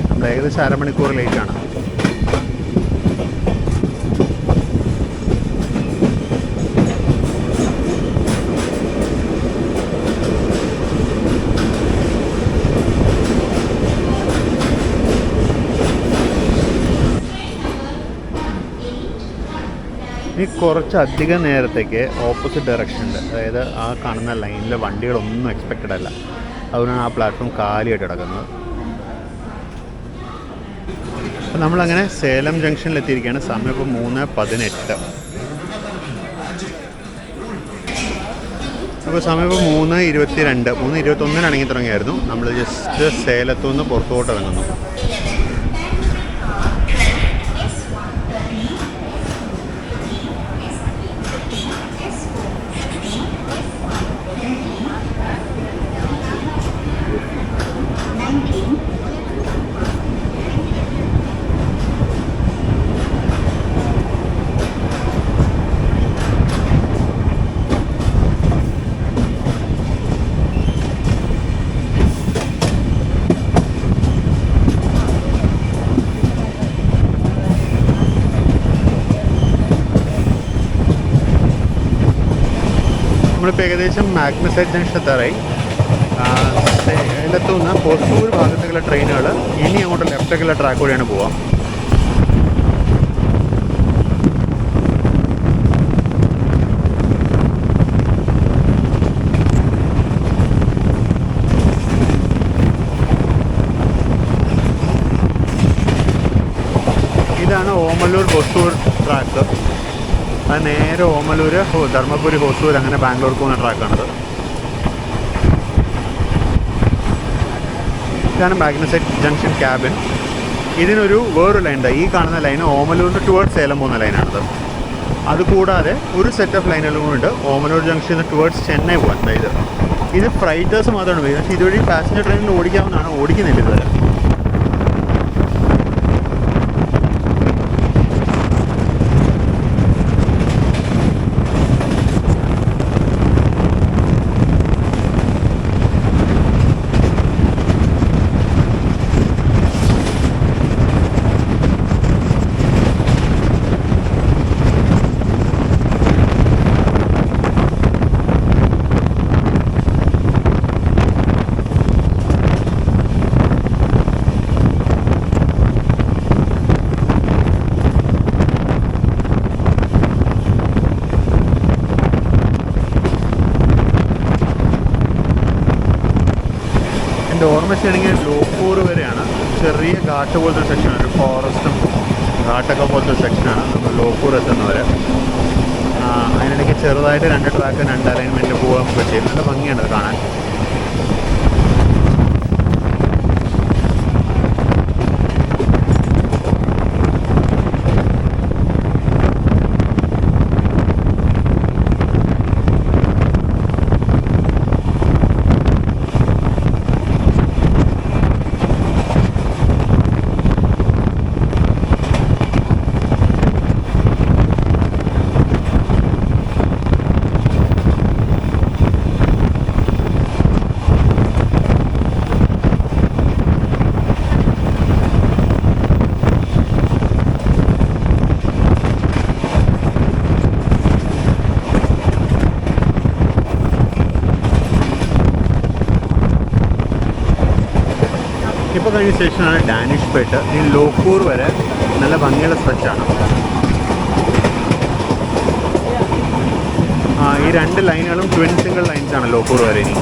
നമ്മൾ ഏകദേശം അരമണിക്കൂർ ലേറ്റാണ്. ഇനി കുറച്ചധികം നേരത്തേക്ക് ഓപ്പോസിറ്റ് ഡയറക്ഷനിൽ, അതായത് ആ കാണുന്ന ലൈനിലെ വണ്ടികളൊന്നും എക്സ്പെക്റ്റഡ് അല്ല. അതുകൊണ്ടാണ് ആ പ്ലാറ്റ്ഫോം കാലിയായിട്ട് കിടക്കുന്നത്. അപ്പോൾ നമ്മളങ്ങനെ സേലം ജംഗ്ഷനിലെത്തിയിരിക്കുകയാണ്. സമയം ഇപ്പോൾ 3:18. അപ്പോൾ സമയം ഇപ്പോൾ 3:22, 3:21 ഇറങ്ങി തുടങ്ങിയായിരുന്നു. നമ്മൾ ജസ്റ്റ് സേലത്തുനിന്ന് പുറത്തോട്ട് ഇറങ്ങുന്നു. നമ്മളിപ്പോൾ ഏകദേശം മാഗ്നസൈറ്റ് ജംഗ്ഷൻ എത്താറായി. സേലത്തുനിന്ന് പൊസൂർ ഭാഗത്തേക്കുള്ള ട്രെയിനുകൾ ഇനി അങ്ങോട്ട് ലെഫ്റ്റേക്കുള്ള ട്രാക്ക് വഴിയാണ് പോവാം. ഇതാണ് ഓമല്ലൂർ പൊസൂർ ട്രാക്ക്. അത് നേരെ ഓമലൂർ, ധർമ്മപുരി, ഹോസൂർ, അങ്ങനെ ബാംഗ്ലൂർക്ക് പോകുന്ന ട്രാക്കാണത്. ഇതാണ് മാഗ്നസൈറ്റ് ജംഗ്ഷൻ ക്യാബിൻ. ഇതിനൊരു വേറൊരു ലൈൻ ഉണ്ട്. ഈ കാണുന്ന ലൈൻ ഓമലൂരിന് ടുവേർഡ്സ് സേലം പോകുന്ന ലൈനാണത്. അതുകൂടാതെ ഒരു സെറ്റ് ഓഫ് ലൈനുകളും ഉണ്ട് ഓമലൂർ ജംഗ്ഷനിൽ ടുവേർഡ്സ് ചെന്നൈ പോകാൻ. അതായത് ഇത് ഫ്രൈറ്റേഴ്സ് മാത്രമാണ് വരുന്നത്. പക്ഷേ ഇതുവഴി പാസഞ്ചർ ട്രെയിനിൽ ഓടിക്കാവുന്നതാണ്, ഓടിക്കുന്നില്ല ഇതുവരെ. വെച്ചിട്ടുണ്ടെങ്കിൽ ലോക്കൂർ വരെയാണ്. ചെറിയ ഘാട്ട് പോലത്തെ സെക്ഷനാണ്, ഒരു ഫോറസ്റ്റും ഘാട്ടൊക്കെ പോലത്തെ സെക്ഷനാണ് നമ്മൾ ലോക്കൂർ എത്തുന്നവരെ. അതിനിടയ്ക്ക് ചെറുതായിട്ട് 2 ട്രാക്ക് 2 അലൈൻമെൻറ്റ് പോകാൻ പറ്റും. നല്ല ഭംഗിയാണ് അത് കാണാൻ. ഇപ്പോൾ കഴിഞ്ഞ സ്റ്റേഷനാണ് ഡാനിഷ് പേട്ട്. ഈ ലോക്കൂർ വരെ നല്ല ഭംഗിയുള്ള സ്ട്രെച്ചാണ്. ഈ 2 ലൈനുകളും ട്വിൻ സിംഗിൾ ലൈൻസാണ് ലോക്കൂർ വരെ. ഇനി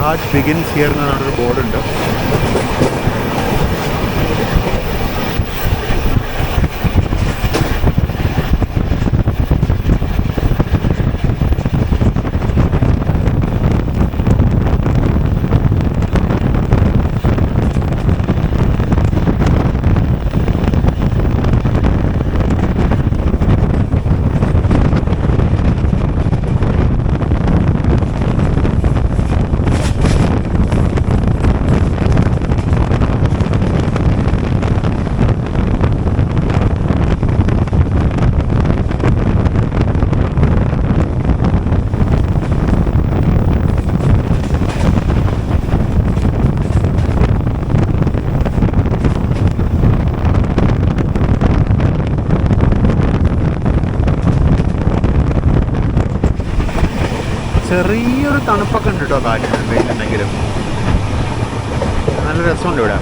Raj begins here എന്നൊരു ബോർഡുണ്ട്. ചെറിയൊരു തണുപ്പൊക്കെ ഉണ്ട് കേട്ടോ കാറ്റിന് വെയിലുണ്ടെങ്കിലും. നല്ല രസമുണ്ട് ഇവിടെ.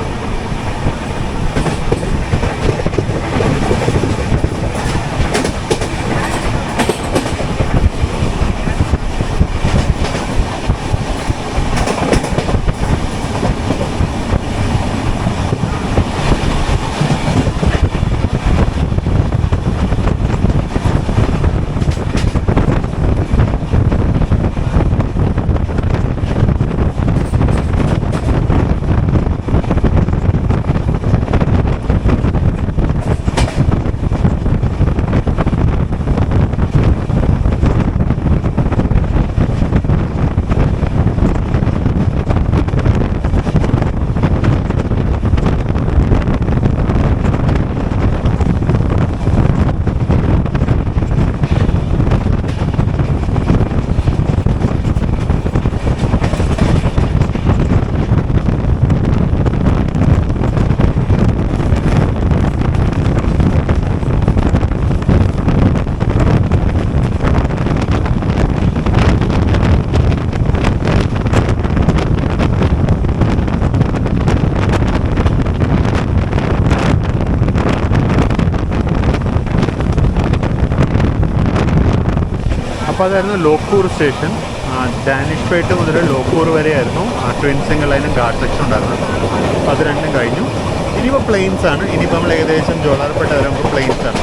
അപ്പോൾ അതായിരുന്നു ലോക്കൂർ സ്റ്റേഷൻ. ഡാനിഷ് പേട്ട് മുതൽ ലോക്കൂർ വരെയായിരുന്നു ട്വിൻ സിംഗിൾ ലൈനും ഗാർഡ് സെക്ഷൻ ഉണ്ടായിരുന്നത്. അപ്പോൾ അത് രണ്ടും കഴിഞ്ഞു. ഇനിയിപ്പോൾ പ്ലെയിൻസ് ആണ്. ഇനിയിപ്പോൾ നമ്മൾ ഏകദേശം ജോലാർപേട്ട വരെ നമുക്ക് പ്ലെയിൻസ് ആണ്.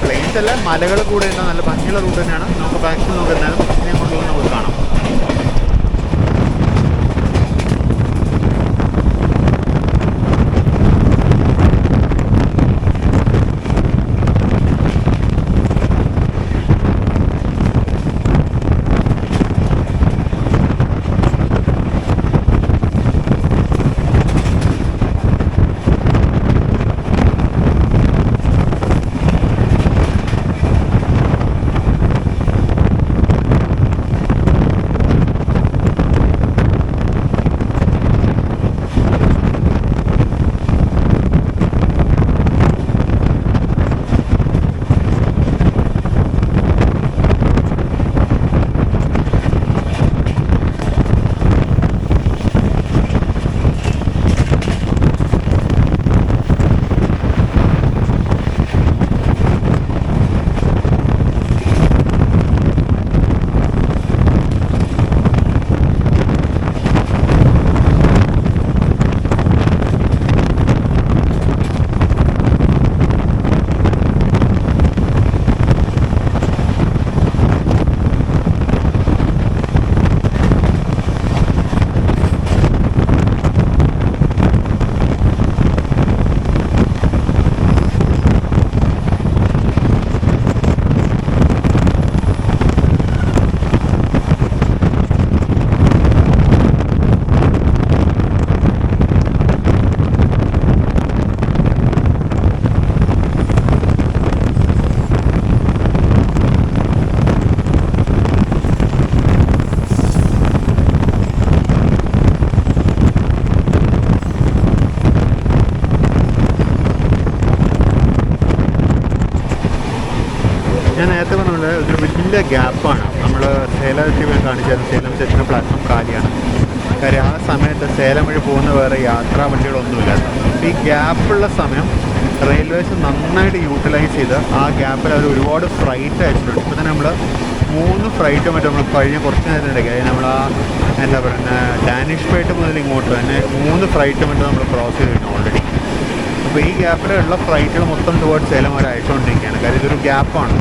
പ്ലെയിൻസ് അല്ല, മലകൾ കൂടെ ഉണ്ട്. നല്ല ഭംഗിയുള്ള റൂട്ട് തന്നെയാണ്. നമുക്ക് ബാക്കിൽ നോക്കുന്നാലും ഇനി അങ്ങോട്ടുള്ള നമുക്ക് കാണാം. ഞാൻ നേരത്തെ പറഞ്ഞ ഒരു വലിയ ഗ്യാപ്പാണ്. നമ്മൾ സേലം എത്തി കാണിച്ചാൽ സേലം സ്റ്റേഷൻ്റെ പ്ലാറ്റ്ഫോം കാലിയാണ്. കാര്യം ആ സമയത്ത് സേലം വഴി പോകുന്ന വേറെ യാത്രാ വണ്ടികളൊന്നുമില്ലായിരുന്നു. ഈ ഗ്യാപ്പുള്ള സമയം റെയിൽവേസ് നന്നായിട്ട് യൂട്ടിലൈസ് ചെയ്ത് ആ ഗ്യാപ്പിൽ അവർ ഒരുപാട് ഫ്ലൈറ്റ് അയച്ചിട്ടുണ്ട്. ഇപ്പോൾ തന്നെ നമ്മൾ 3 ഫ്ലൈറ്റ് മറ്റും നമ്മൾ കഴിഞ്ഞ കുറച്ച് നേരം ഇടയ്ക്ക് അതായത് നമ്മൾ എന്താ പറയുക ഡാനിഷ് പേട്ട് മുതൽ ഇങ്ങോട്ട് തന്നെ 3 ഫ്ലൈറ്റ് മറ്റും നമ്മൾ ക്രോസ് ചെയ്തിട്ടുണ്ട് ഓൾറെഡി. അപ്പോൾ ഈ ഗ്യാപ്പിലുള്ള ഫ്ലൈറ്റുകൾ മൊത്തം ടുവേർഡ്സ് സേലം അവർ അയച്ചുകൊണ്ടിരിക്കുകയാണ്. കാര്യം ഇതൊരു ഗ്യാപ്പാണ്.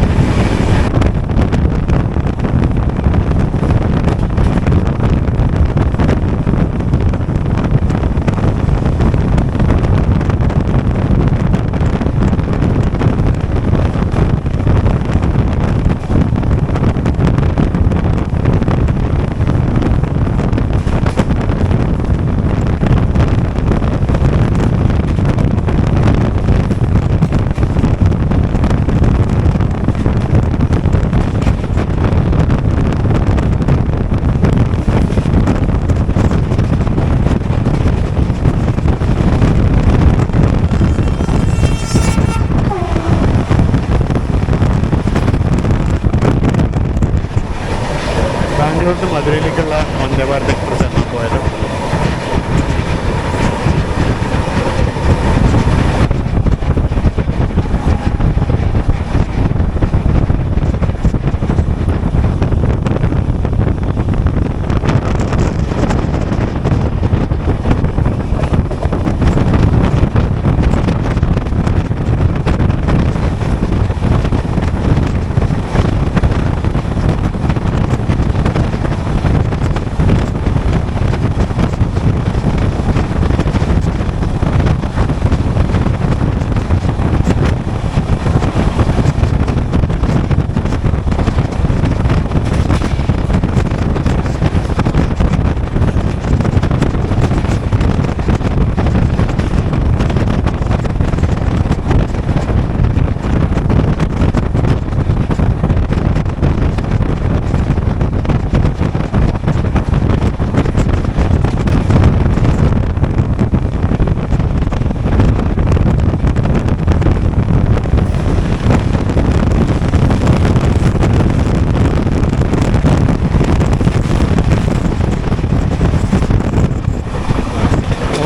തൊട്ട് മധുരയിലേക്കുള്ള വന്ദേ ഭാരത് എക്സ്പ്രസ് ആണ് പോയത്.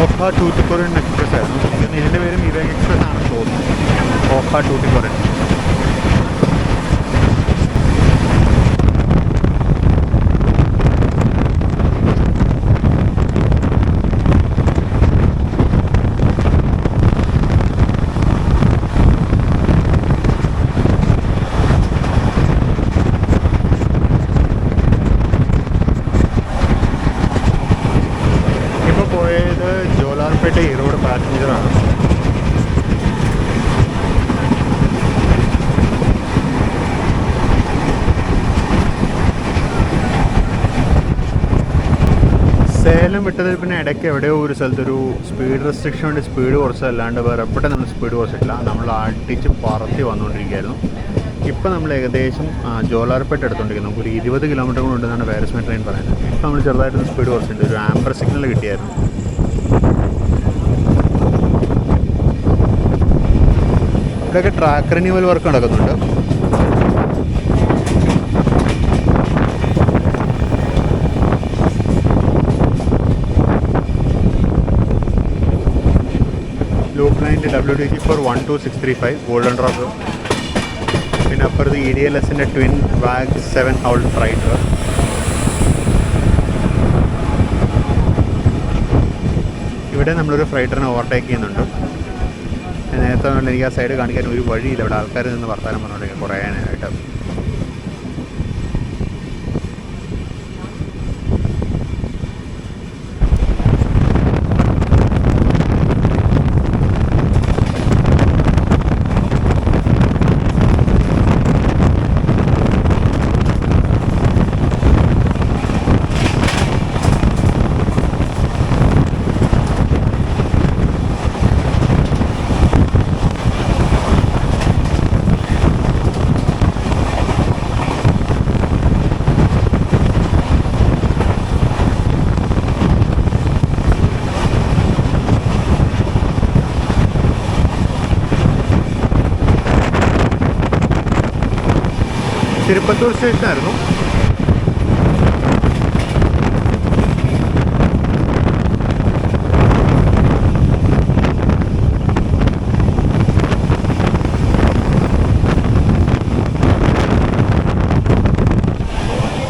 ഓഖ ടൂട്ടിക്കോറിൻ എക്സ്പ്രസ് ആയിരുന്നു. ഇതിൻ്റെ പേര് വിവേക് എക്സ്പ്രസ് ആണെന്ന് തോന്നുന്നു. ഓഖ ടൂട്ടിക്കോറിൻ. ജോലാർപേട്ട ഈറോഡ് പാസഞ്ചറാണ്. സേലം വിട്ടതിൽ പിന്നെ ഇടയ്ക്ക് എവിടെയോ ഒരു സ്ഥലത്തൊരു സ്പീഡ് റെസ്ട്രിക്ഷൻ കൊണ്ട് സ്പീഡ് കുറച്ചല്ലാണ്ട് വേറെ എപ്പോഴും നമ്മൾ സ്പീഡ് കുറച്ചിട്ടില്ല. നമ്മൾ അടിച്ച് പറത്തി വന്നുകൊണ്ടിരിക്കുകയായിരുന്നു. ഇപ്പോൾ നമ്മൾ ഏകദേശം ജോലാർപേട്ട എടുത്തുകൊണ്ടിരിക്കുന്നത്. നമുക്കൊരു 20 കിലോമീറ്റർ കൊണ്ടുണ്ടെന്നാണ് പാരസ്മേ ട്രെയിൻ പറയുന്നത്. ഇപ്പോൾ നമ്മൾ ചെറുതായിട്ടൊന്ന് സ്പീഡ് കുറച്ചിട്ടുണ്ട്. ഒരു ആംബർ സിഗ്നൽ കിട്ടിയായിരുന്നു. ഇവിടെയൊക്കെ ട്രാക്ക് റിന്യൂവൽ വർക്ക് നടക്കുന്നുണ്ട്. ലൂപ്പ് ലൈനിൻ്റെ WTC for 12635 ഗോൾഡൻ റോക്ക്. പിന്നെ അപ്പുറത്ത് EDLSൻ്റെ ട്വിൻ വാഗ് 7 ഹൗൾഡ് ഫ്രൈറ്റർ. ഇവിടെ നമ്മളൊരു ഫ്രൈറ്ററിനെ ഓവർടേക്ക് ചെയ്യുന്നുണ്ട്. നേരത്തെ എനിക്ക് ആ സൈഡ് കാണിക്കാൻ ഒരു വഴിയില്ല. ഇവിടെ ആൾക്കാർ നിന്ന് വർത്താനം പറഞ്ഞുകൊണ്ടിരിക്കുക കുറേ നേരമായിട്ട്. തിരുപ്പത്തൂർ സ്റ്റേഷനായിരുന്നു.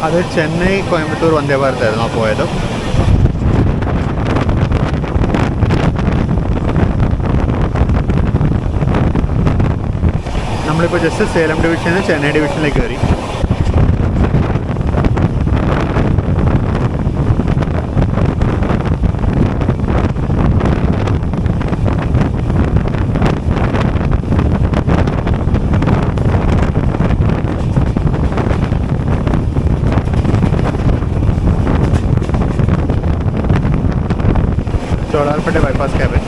അത് ചെന്നൈ കോയമ്പത്തൂർ വന്ദേ ഭാരതായിരുന്നു ആ പോയത്. നമ്മളിപ്പോൾ ജസ്റ്റ് സേലം ഡിവിഷനിൽ നിന്ന് ചെന്നൈ ഡിവിഷനിലേക്ക് കയറി. Jolarpettai bypass cabin.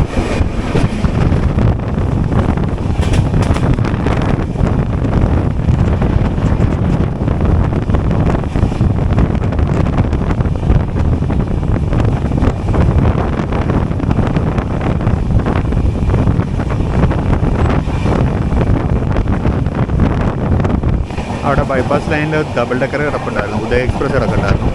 അവിടെ ബൈപ്പാസ് ലൈനിൽ ഡബിൾ ഡെക്കർ കിടപ്പുണ്ടായിരുന്നു. ഉദയ എക്സ്പ്രസ് കിടക്കുന്നുണ്ടായിരുന്നു.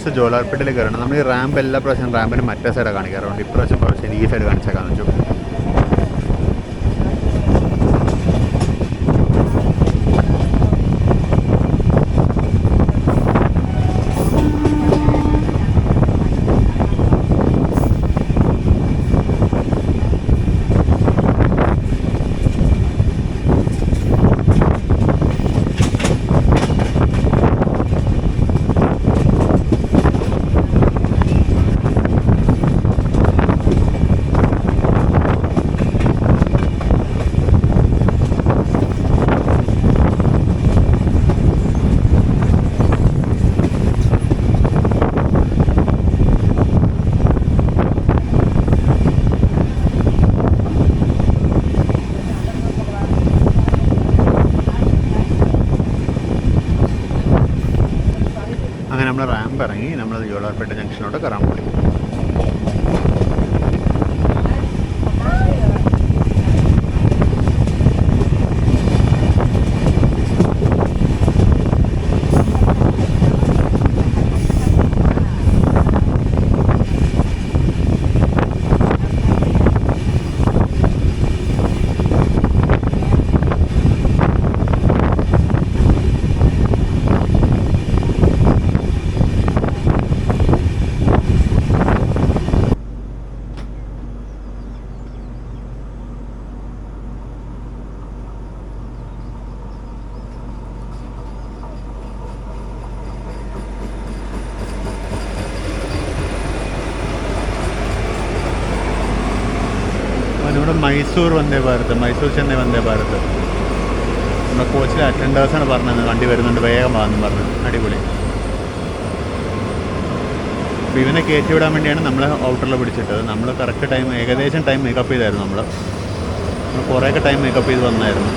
ജസ്റ്റ് ജോലാർപേട്ടിൽ കയറണം. നമ്മൾ ഈ റാമ്പ് എല്ലാ പ്രാവശ്യം റാമ്പിന് മറ്റേ സൈഡാണ് കാണിക്കാറുണ്ട്. ഇപ്രാവശ്യം പ്രാവശ്യം ഈ സൈഡ് കാണിച്ചേക്കാന്ന് വെച്ചു. നമ്മൾ റാമ്പ് ഇറങ്ങി നമ്മൾ ജോലാർപേട്ട ജംഗ്ഷനോട്ട് കയറാൻ പോയി. ഇവിടെ മൈസൂർ വന്ദേ ഭാരത്, മൈസൂർ ചെന്നൈ വന്ദേ ഭാരത്. നമ്മുടെ കോച്ചിലെ അറ്റൻഡേഴ്സാണ് പറഞ്ഞത് വണ്ടി വരുന്നുണ്ട് വേഗം വാന്ന് പറഞ്ഞു. അടിപൊളി. അപ്പോൾ ഇവനെ കയറ്റി വിടാൻ വേണ്ടിയാണ് നമ്മൾ ഔട്ടറിൽ പിടിച്ചിട്ടത്. നമ്മൾ കറക്റ്റ് ടൈം ഏകദേശം ടൈം മേക്കപ്പ് ചെയ്തായിരുന്നു. നമ്മൾ കുറേയൊക്കെ ടൈം മേക്കപ്പ് ചെയ്ത് വന്നായിരുന്നു.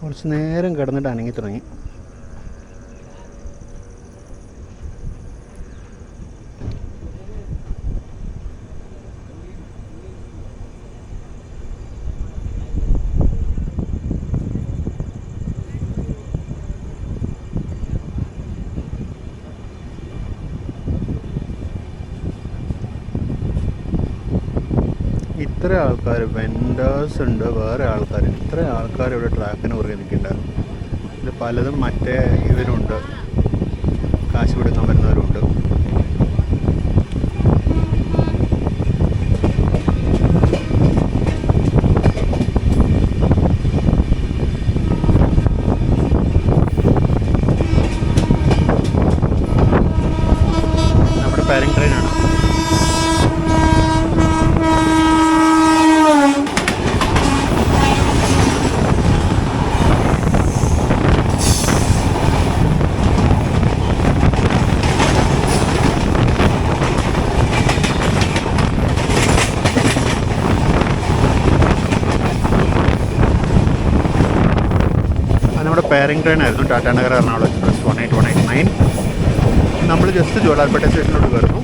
കുറച്ച് നേരം കിടന്നിട്ട് അനങ്ങി തുടങ്ങി. ഇത്ര ആൾക്കാർ വെൻഡേഴ്സ് ഉണ്ട്, വേറെ ആൾക്കാർ, ഇത്ര ആൾക്കാർ ഇവിടെ ട്രാക്കിന് പുറകെ നിൽക്കുന്നുണ്ടായിരുന്നു. ഇത് പലതും മറ്റേ ഇവരുണ്ട്, കാശ് കൊടുക്കാൻ വരുന്നവരുണ്ട്. നമ്മുടെ പാരിങ് ട്രെയിനാണ്. പെയറിംഗ് ട്രെയിൻ ആയിരുന്നു, ടാറ്റാനഗർ എറണാകുളം എക്സ്പ്രസ് 18189. നമ്മൾ ജസ്റ്റ് ജോലാർപേട്ട സ്റ്റേഷനിലോട്ട് കയറുന്നു.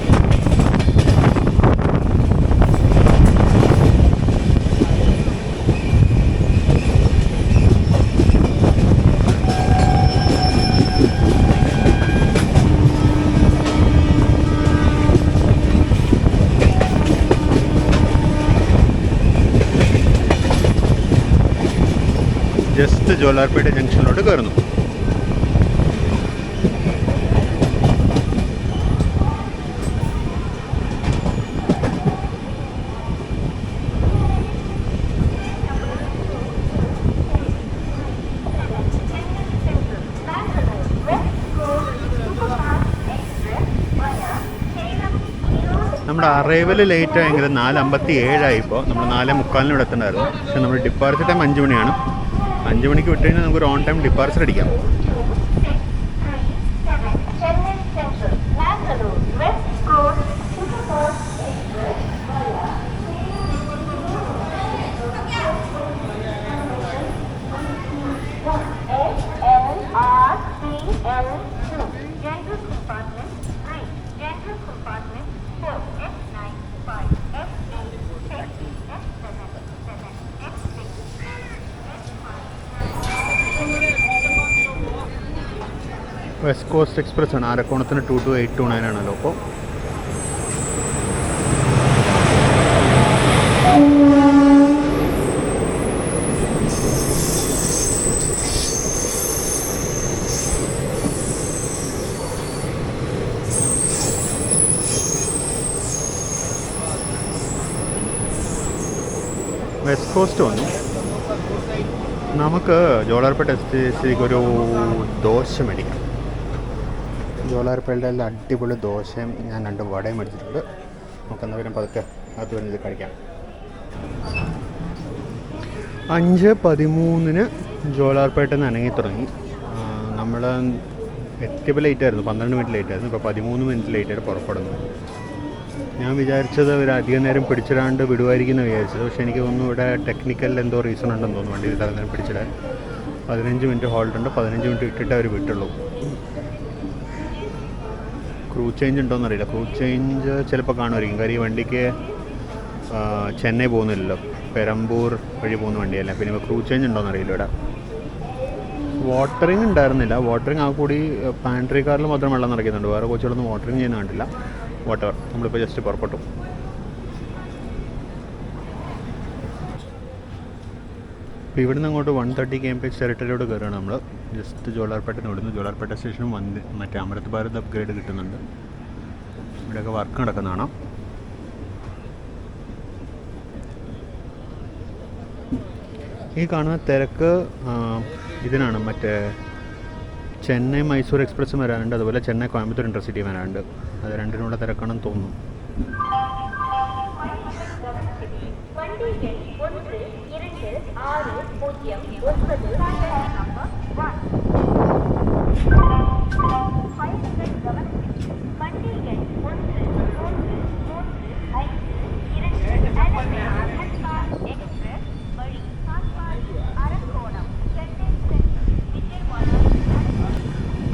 ജസ്റ്റ് ജോലാർപേട്ട ജംഗ്ഷനിലോട്ട് കയറുന്നു. നമ്മുടെ അറൈവൽ ലേറ്റ് ആയെങ്കിൽ 4:57 ഇപ്പോൾ. നമ്മൾ 4:45 ഇവിടെ എത്തണ്ടായിരുന്നു. പക്ഷെ നമ്മുടെ ഡിപ്പാർച്ചർ ടൈം 5 മണിയാണ്. 5 മണിക്ക് വിട്ട് കഴിഞ്ഞാൽ നമുക്കൊരു ഓൺ ടൈം ഡിപ്പാർച്ചർ അടിക്കാം. വെസ്റ്റ് കോസ്റ്റ് എക്സ്പ്രസ് ആണ്. ആരക്കോണത്തിന് 22829 ആണല്ലോ. അപ്പോൾ വെസ്റ്റ് കോസ്റ്റ് വന്നു. നമുക്ക് ജോലാർപേട്ട എസ്റ്റേഷനിലേക്ക് ഒരു ദോശ മേടിക്കാം. ജോലാർപേട്ടയിൽ അടിപൊളി ദോശയും ഞാൻ 2 വടയും മേടിച്ചിട്ടുണ്ട്. നമുക്കെന്താ വരും പതുക്കെ അത് വരുന്നത് കഴിക്കാം. 5:13 ജോലാർപേട്ടയിൽ നിന്ന് അനങ്ങി തുടങ്ങി. നമ്മൾ എത്തിയപ്പോൾ ലേറ്റായിരുന്നു, 12 മിനിറ്റ് ലേറ്റായിരുന്നു. ഇപ്പോൾ 13 മിനിറ്റ് ലേറ്റായിട്ട് പുറപ്പെടുന്നു. ഞാൻ വിചാരിച്ചത് ഒരു അധികം നേരം പിടിച്ചിടാണ്ട് വിടുമായിരിക്കും എന്ന് വിചാരിച്ചത്. പക്ഷേ എനിക്ക് തോന്നുന്നു ഇവിടെ ടെക്നിക്കൽ എന്തോ റീസൺ ഉണ്ടെന്ന് തോന്നുന്നു വണ്ടി ഇത്ര നേരം പിടിച്ചിടാൻ. 15 മിനിറ്റ് ഹോൾഡ് ഉണ്ട്. 15 മിനിറ്റ് ഇട്ടിട്ട് അവർ വിട്ടുള്ളൂ. ക്രൂ ചേഞ്ച് ഉണ്ടോയെന്ന് അറിയില്ല. ക്രൂ ചേഞ്ച് ചിലപ്പോൾ കാണുമായിരിക്കും. കാര്യം ഈ വണ്ടിക്ക് ചെന്നൈ പോകുന്നില്ലല്ലോ, പെരമ്പൂർ വഴി പോകുന്ന വണ്ടിയല്ല. പിന്നെ ഇപ്പോൾ ക്രൂ ചേഞ്ച് ഉണ്ടോയെന്ന് അറിയില്ല ഇവിടെ. വാട്ടറിങ് ഉണ്ടായിരുന്നില്ല. വാട്ടറിങ് ആ കൂടി പാൻട്രി കാറിൽ മാത്രം വെള്ളം നിറയ്ക്കുന്നുണ്ട്. വേറെ കോച്ചുകളൊന്നും വാട്ടറിങ് ചെയ്യുന്ന കണ്ടില്ല. വാട്ടർ നമ്മളിപ്പോൾ ജസ്റ്റ് പുറപ്പെട്ടു. അപ്പോൾ ഇവിടുന്ന് അങ്ങോട്ട് 130 km ടെറിട്ടറിയോട് കയറുകയാണ് നമ്മൾ. ജസ്റ്റ് ജോലാർപേട്ടന് വിടുന്നു. ജോലാർപേട്ട സ്റ്റേഷനും മറ്റേ അമൃത് ഭാരത് അപ്ഗ്രേഡ് കിട്ടുന്നുണ്ട്. ഇവിടെയൊക്കെ വർക്ക് നടക്കുന്നതാണ്. ഈ കാണുന്ന തിരക്ക് ഇതിനാണ്, മറ്റേ ചെന്നൈ മൈസൂർ എക്സ്പ്രസ്സും വരാനുണ്ട്. അതുപോലെ ചെന്നൈ കോയമ്പത്തൂർ ഇൻ്റർസിറ്റി വരാനുണ്ട്. അത് രണ്ടിനുള്ള തിരക്കാണെന്ന് തോന്നുന്നു.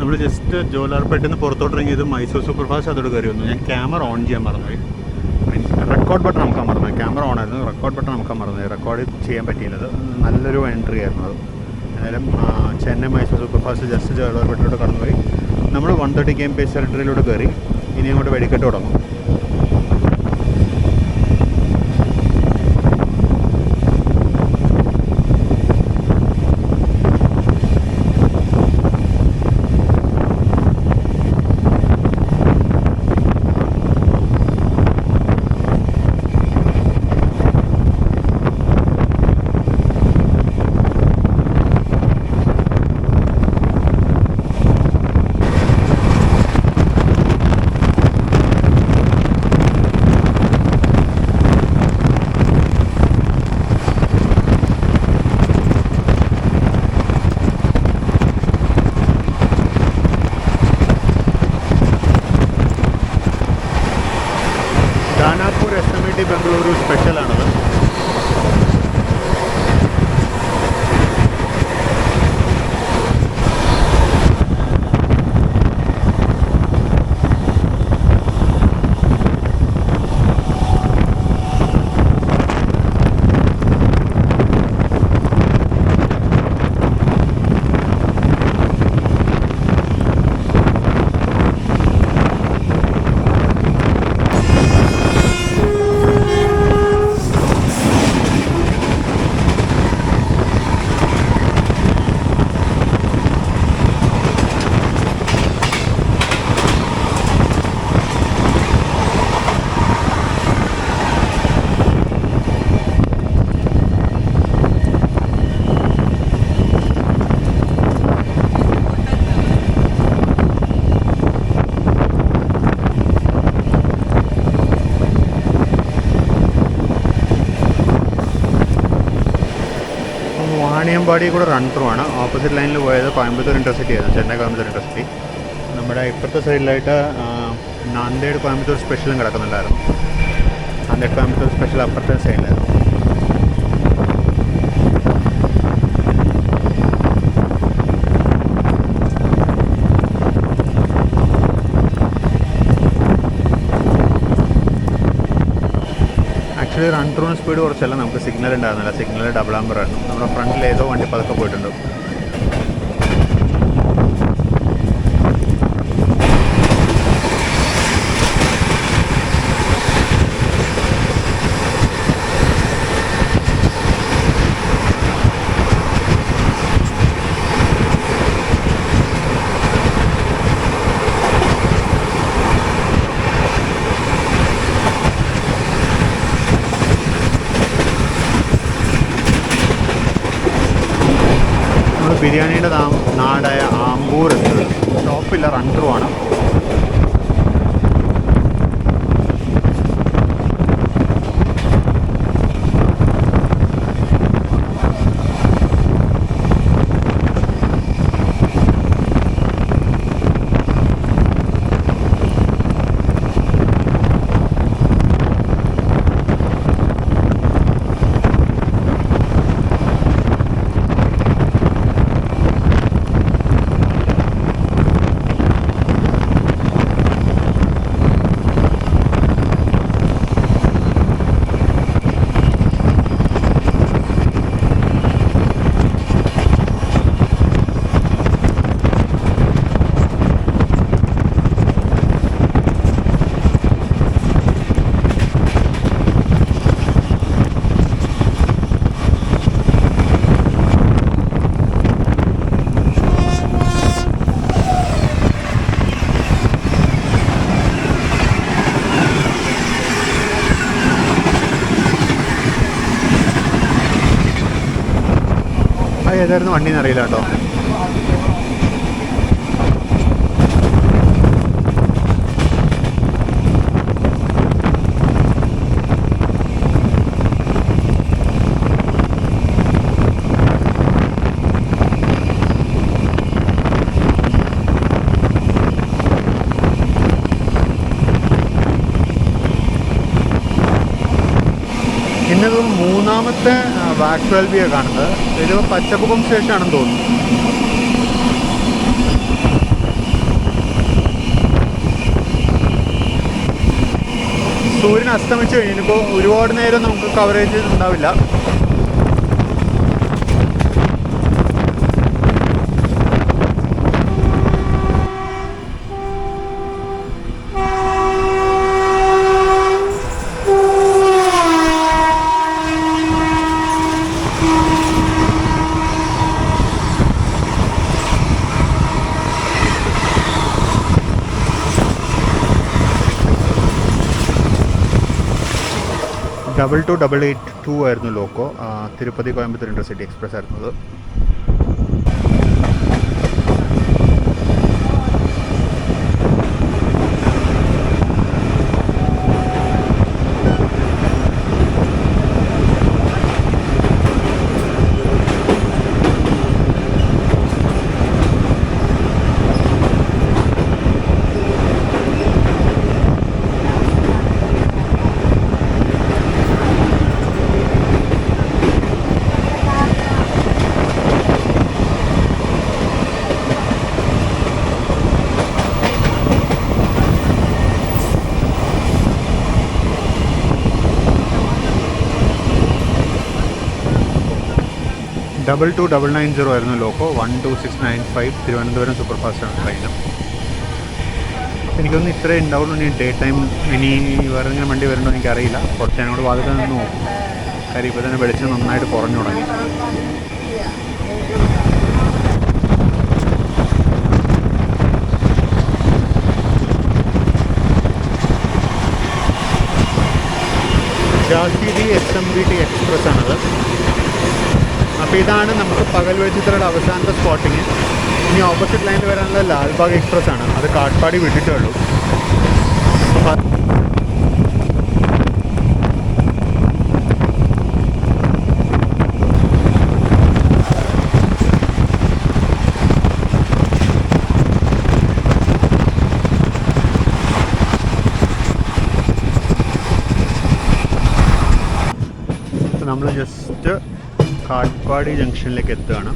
നമ്മൾ ജസ്റ്റ് ജോലാർപേട്ടിൽ നിന്ന് പുറത്തോട്ടിറങ്ങി ഇത് മൈസൂർ സൂപ്പർ ഫാസ്റ്റ് അതോട് കയറി വന്നു. ഞാൻ ക്യാമറ ഓൺ ചെയ്യാൻ മറന്നുപോയി. റെക്കോർഡ് ബട്ടൺ നമുക്ക് മറന്നു. ക്യാമറ ഓൺ ആയിരുന്നു, റെക്കോർഡ് ബട്ടൺ നമുക്ക് മറന്നു. റെക്കോർഡ് ചെയ്യാൻ പറ്റിയില്ലത്. നല്ലൊരു എൻട്രി ആയിരുന്നു അത്. എന്തായാലും Chennai Mysore super fast just ജോലാർപേട്ടിലോട്ട് കടന്നുപോയി. നമ്മൾ 130 km ടെറിട്ടറിയിലൂടെ കയറി. ഇനി അങ്ങോട്ട് വെടിക്കെട്ട് തുടങ്ങും. ദാനാപൂർ SMT ബംഗളൂരു സ്പെഷ്യലാണത്. വാണിയമ്പാടി കൂടെ റൺ ത്രൂ ആണ്. ഓപ്പോസിറ്റ് ലൈനിൽ പോയത് കോയമ്പത്തൂർ ഇൻ്റർസിറ്റി ആയിരുന്നു, ചെന്നൈ കോയമ്പത്തൂർ ഇൻ്റർസിറ്റി. നമ്മുടെ ഇപ്പുറത്തെ സൈഡിലായിട്ട് നാന്ദേഡ് കോയമ്പത്തൂർ സ്പെഷ്യലും കിടക്കുന്നുണ്ടായിരുന്നു. നാന്ദേഡ് കോയമ്പത്തൂർ സ്പെഷ്യൽ അപ്പുറത്തെ സൈഡിലായിരുന്നു. ആക്ച്വലി റൺ ത്രൂവിന് സ്പീഡ് കുറച്ചല്ല, നമുക്ക് സിഗ്നൽ ഉണ്ടായിരുന്നില്ല. സിഗ്നൽ ഡബിൾ ആമ്പർ ആയിരുന്നു. നമ്മുടെ ഫ്രണ്ടിൽ ഏതോ വണ്ടി പതുക്കെ പോയിട്ടുണ്ട്. ബിരിയാണിയുടെ നാടായ ആമ്പൂർ റെസ്റ്റോറൻറ്റ്. ഷോപ്പില്ല, റൺ ത്രൂ ആണ്. ഏതായിരുന്നു വണ്ടി എന്നറിയില്ല കേട്ടോ. ഇന്നത് മൂന്നാമത്തെ വാക് 12 കാണുന്നത്. ഇത് പച്ചപ്പുകം സ്റ്റേഷനാണെന്ന് തോന്നുന്നു. സൂര്യൻ അസ്തമിച്ച് കഴിഞ്ഞിപ്പോൾ ഒരുപാട് നേരം നമുക്ക് കവറേജ് ഉണ്ടാവില്ല. ഡബിൾ 2 ആയിരുന്നു loco. Tirupati Coimbatore intercity express ആയിരുന്നത്. ഡബിൾ 2990 ആയിരുന്നു ലോക്കോ. 12695 തിരുവനന്തപുരം സൂപ്പർ ഫാസ്റ്റാണ് ട്രെയിനും. എനിക്കൊന്ന് ഇത്രേ ഉണ്ടാവുള്ളൂ. ഇനി ഡേ ടൈം ഇനി വേറെ ഇങ്ങനെ വണ്ടി വരണ്ടോ എനിക്കറിയില്ല. കുറച്ച് ഞങ്ങളുടെ ഭാഗത്ത് നിന്ന് നോക്കും. കാര്യം ഇപ്പോൾ തന്നെ വെളിച്ചം നന്നായിട്ട് കുറഞ്ഞു തുടങ്ങി. ജാസിഡി SMBT എക്സ്പ്രസ് ആണത്. അപ്പോൾ ഇതാണ് നമുക്ക് പകൽ വെച്ചിട്ടുള്ള അവസാനത്തെ സ്പോട്ടിങ്. ഇനി ഓപ്പോസിറ്റ് ലൈനിൽ വരാനുള്ള ലാൽബാഗ് എക്സ്പ്രസ് ആണ്. അത് കാട്ട്പാടി വിട്ടിട്ടേ ഉള്ളൂ. നമ്മൾ ജസ്റ്റ് കാട്ട്പാടി ജംഗ്ഷനിലേക്ക് എത്തുകയാണ്.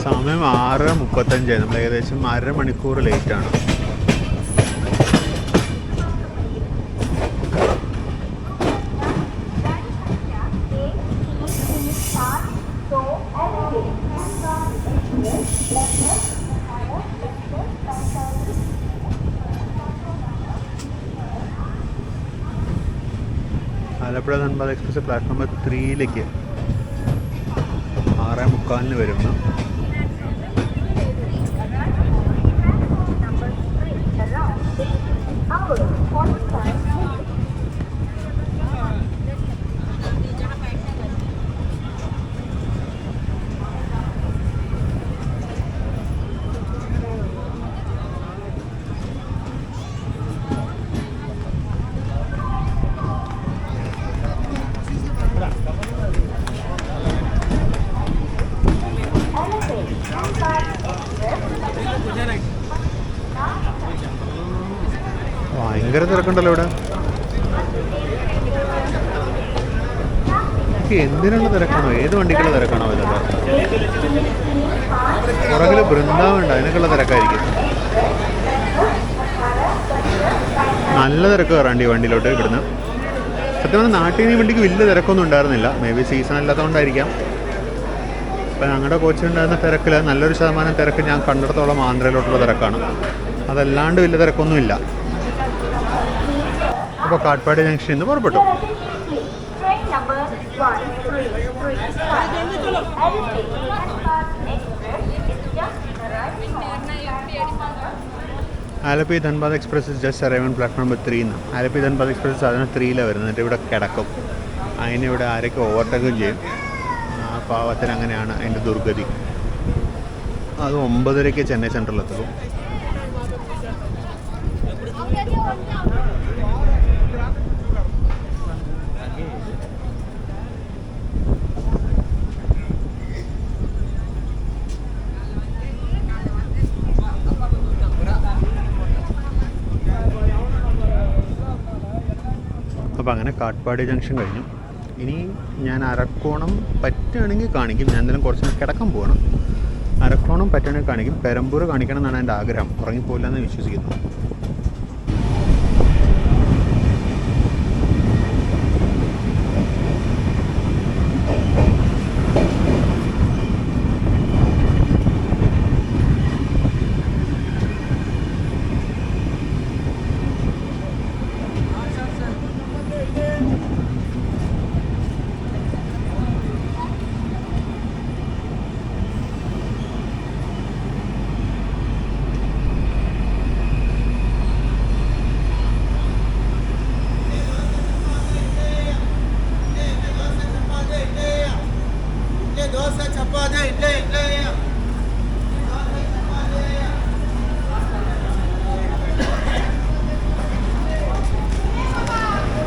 സമയം 6:35. നമ്മൾ ഏകദേശം 1/2 മണിക്കൂർ ലേറ്റാണ്. Alappuzha Dhanbad express platform number 3ലേക്ക് 6:45 വരുന്നു. ഭയങ്കര തിരക്കുണ്ടല്ലോ ഇവിടെ. എന്തിനുള്ള തിരക്കാണോ, ഏത് വണ്ടിക്കുള്ള തിരക്കാണോ ഇതൊക്കെ? പുറകിൽ ബൃന്ദാവുണ്ട്, അതിനൊക്കെയുള്ള തിരക്കായിരിക്കും. നല്ല തിരക്ക് കയറാണ്ട് ഈ വണ്ടിയിലോട്ട് ഇവിടുന്ന്. സത്യം പറഞ്ഞാൽ നാട്ടിൽ നിന്ന് ഈ വണ്ടിക്ക് വലിയ തിരക്കൊന്നും ഉണ്ടായിരുന്നില്ല. മേ ബി സീസൺ അല്ലാത്തതുകൊണ്ടായിരിക്കാം. ഇപ്പം ഞങ്ങളുടെ കോച്ചിലുണ്ടായിരുന്ന തിരക്കിൽ നല്ലൊരു ശതമാനം തിരക്ക് ഞാൻ കണ്ടിടത്തോളം ആന്ധ്രയിലോട്ടുള്ള തിരക്കാണ്. അതല്ലാണ്ട് വലിയ തിരക്കൊന്നുമില്ല. അപ്പോൾ കാട്ട്പാടി ജംഗ്ഷനിൽ നിന്ന് പുറപ്പെട്ടു. Alleppey Dhanbad express just arriving platform number 3 എന്ന്. ആലപ്പി ധൻബാദ് എക്സ്പ്രസ് സാധാരണ 3ലാണ് വരുന്നത്. എന്നിട്ട് ഇവിടെ കിടക്കും. അതിനിവിടെ ആരൊക്കെ ഓവർടേക്കും ചെയ്യും. ആ പാവത്തിന് അങ്ങനെയാണ് അതിൻ്റെ ദുർഗതി. അത് 9:30 ചെന്നൈ സെൻട്രലിലെത്തുള്ളൂ. അപ്പോൾ അങ്ങനെ കാട്ട്പാടി ജംഗ്ഷൻ കഴിഞ്ഞു. ഇനി ഞാൻ അരക്കോണം പറ്റുകയാണെങ്കിൽ കാണിക്കും. ഞാൻ എന്തായാലും കുറച്ച് കിടക്കാൻ പോകണം. അരക്കോണം പറ്റുകയാണെങ്കിൽ കാണിക്കും. പെരമ്പൂർ കാണിക്കണം എന്നാണ് എൻ്റെ ആഗ്രഹം. ഉറങ്ങിപ്പോയില്ല എന്ന് വിശ്വസിക്കുന്നു.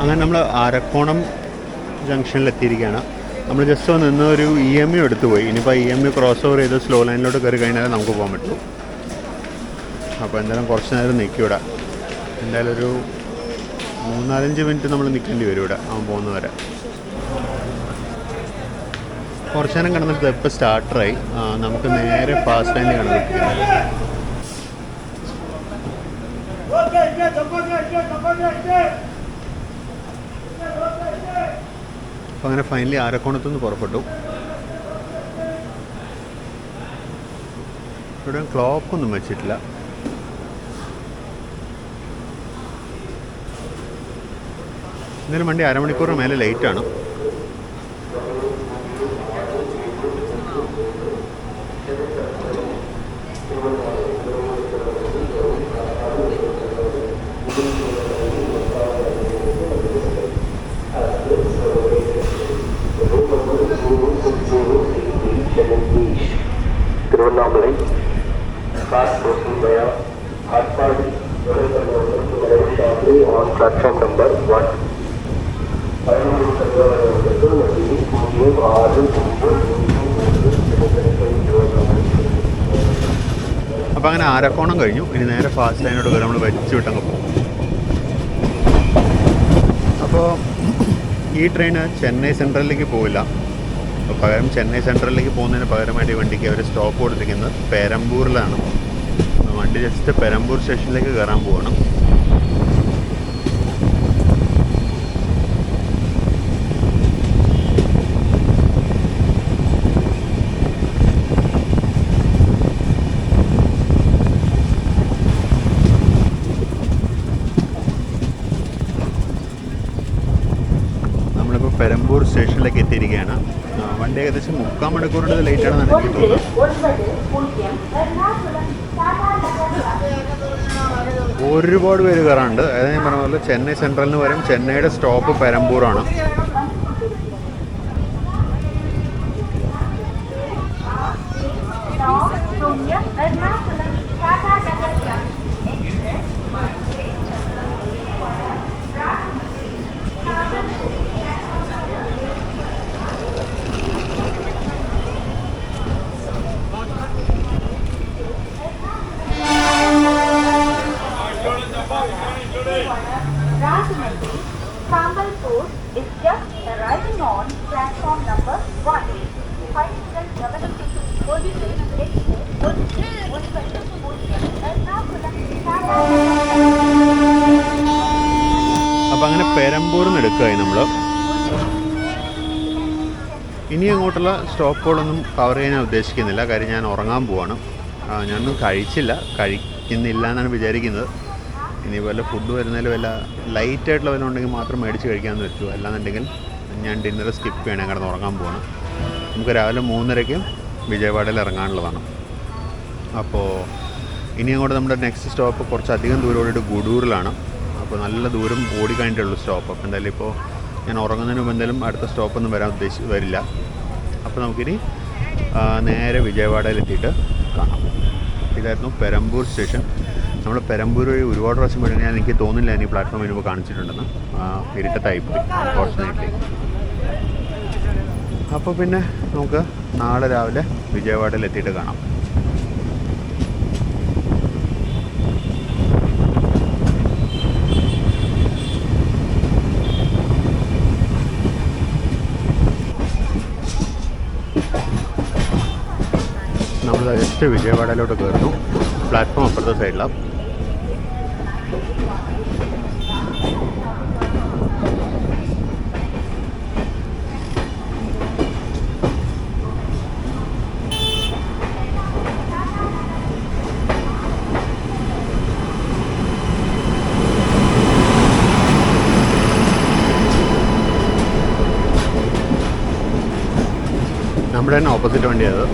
അങ്ങനെ നമ്മൾ അരക്കോണം ജംഗ്ഷനിലെത്തിയിരിക്കുകയാണ്. നമ്മൾ ജസ്റ്റ് ഒന്ന് നിന്ന് ഒരു EMU എടുത്തു പോയി. ഇനിയിപ്പോൾ EMU ക്രോസ് ഓവർ ചെയ്ത് സ്ലോ ലൈനിലോട്ട് കയറി കഴിഞ്ഞാൽ നമുക്ക് പോകാൻ പറ്റുള്ളൂ. അപ്പോൾ എന്തായാലും കുറച്ച് നേരം നിൽക്കും ഇവിടെ. എന്തായാലും ഒരു 3-4 മിനിറ്റ് നമ്മൾ നിൽക്കേണ്ടി വരും ഇവിടെ അവൻ പോകുന്നവരെ. കുറച്ച് നേരം കിടന്നിട്ട് ഇപ്പോൾ സ്റ്റാർട്ടറായി. നമുക്ക് നേരെ ഫാസ്റ്റ് ലൈനിൽ കിടന്നിരിക്കുന്നത്. അപ്പോൾ അങ്ങനെ ഫൈനലി ആരക്കോണത്തുനിന്ന് പുറപ്പെട്ടു. ഇവിടെ ക്ലോക്കൊന്നും വെച്ചിട്ടില്ല. എന്തായാലും വണ്ടി അരമണിക്കൂറിന് മേലെ ലേറ്റാണ്. Normally, fast crossing via Hartpadi shortly on platform number 1. അപ്പോൾ അങ്ങനെ ആരക്കോണം കഴിഞ്ഞു. ഇനി നേരെ ഫാസ്റ്റ് ലൈനോട് കയറി നമ്മൾ വെച്ച് വിട്ടങ്ങ് പോകും. അപ്പോൾ ഈ ട്രെയിന് ചെന്നൈ സെൻട്രലിലേക്ക് പോവില്ല. പകരം ചെന്നൈ സെൻട്രലിലേക്ക് പോകുന്നതിന് പകരമായിട്ട് ഈ വണ്ടിക്ക് അവർ സ്റ്റോപ്പ് കൊടുത്തിരിക്കുന്നത് പെരമ്പൂരിലാണ്. വണ്ടി ജസ്റ്റ് പെരമ്പൂർ സ്റ്റേഷനിലേക്ക് കയറാൻ പോകണം. പെരമ്പൂർ സ്റ്റേഷനിലേക്ക് എത്തിയിരിക്കുകയാണ്. വണ്ടി ഏകദേശം 3/4 മണിക്കൂറിൻ്റെ ലേറ്റാണെന്നാണ് എനിക്ക് തോന്നുന്നത്. ഒരുപാട് പേര് കയറാറുണ്ട്. അതായത് ഞാൻ പറഞ്ഞ പോലെ ചെന്നൈ സെൻട്രലിന് വരും. ചെന്നൈയുടെ സ്റ്റോപ്പ് പെരമ്പൂറാണ്. Sambalpur is just arriving on platform number 1. Final ഗവനത്തിലേക്ക് അപ്പം അങ്ങനെ പെരമ്പൂരിൽ നിന്ന് എടുക്കുകയായി നമ്മൾ. ഇനി അങ്ങോട്ടുള്ള സ്റ്റോപ്പുകളൊന്നും കവർ ചെയ്യാൻ ഉദ്ദേശിക്കുന്നില്ല. കാര്യം ഞാൻ ഉറങ്ങാൻ പോവാണ്. ഞാനൊന്നും കഴിക്കുന്നില്ല എന്നാണ് വിചാരിക്കുന്നത്. ഇനി വല്ല ഫുഡ് വരുന്നതിൽ വല്ല ലൈറ്റായിട്ടുള്ള വല്ല ഉണ്ടെങ്കിൽ മാത്രം മേടിച്ച് കഴിക്കാമെന്ന് വെച്ചു. അല്ലാന്നുണ്ടെങ്കിൽ ഞാൻ ഡിന്നർ സ്കിപ്പ് ചെയ്യണം, കിടന്ന് ഉറങ്ങാൻ പോവാണ്. നമുക്ക് രാവിലെ 3:30 വിജയവാഡയിൽ ഇറങ്ങാനുള്ളതാണ്. അപ്പോൾ ഇനി അങ്ങോട്ട് നമ്മുടെ നെക്സ്റ്റ് സ്റ്റോപ്പ് കുറച്ചധികം ദൂരം ഓടിയിട്ട് ഗുഡൂറിലാണ്. അപ്പോൾ നല്ല ദൂരം ഓടിക്കഴിഞ്ഞിട്ടുള്ളൂ സ്റ്റോപ്പ്. അപ്പോൾ എന്തായാലും ഇപ്പോൾ ഞാൻ ഉറങ്ങുന്നതിന് മുമ്പ് എന്തായാലും അടുത്ത സ്റ്റോപ്പൊന്നും വരില്ല. അപ്പോൾ നമുക്കിനി നേരെ വിജയവാഡയിൽ എത്തിയിട്ട് കാണാം. ഇതായിരുന്നു പെരമ്പൂർ സ്റ്റേഷൻ. നമ്മൾ പെരമ്പൂർ വഴി ഒരുപാട് പ്രാവശ്യം പോയി. എനിക്ക് തോന്നുന്നില്ല ഈ പ്ലാറ്റ്ഫോം മുമ്പ് കാണിച്ചിട്ടുണ്ടെന്ന്. ഇരുട്ടത്തായിപ്പോയി അൺഫോർച്ചുനേറ്റ്ലി. അപ്പോൾ പിന്നെ നമുക്ക് നാളെ രാവിലെ വിജയവാഡയിൽ എത്തിയിട്ട് കാണാം. നമ്മൾ ജസ്റ്റ് വിജയവാഡയിലോട്ട് കയറുന്നു. പ്ലാറ്റ്ഫോം അപ്പുറത്തെ സൈഡിലാണ്. നമ്മുടെ തന്നെ ഓപ്പോസിറ്റ് വണ്ടിയത്.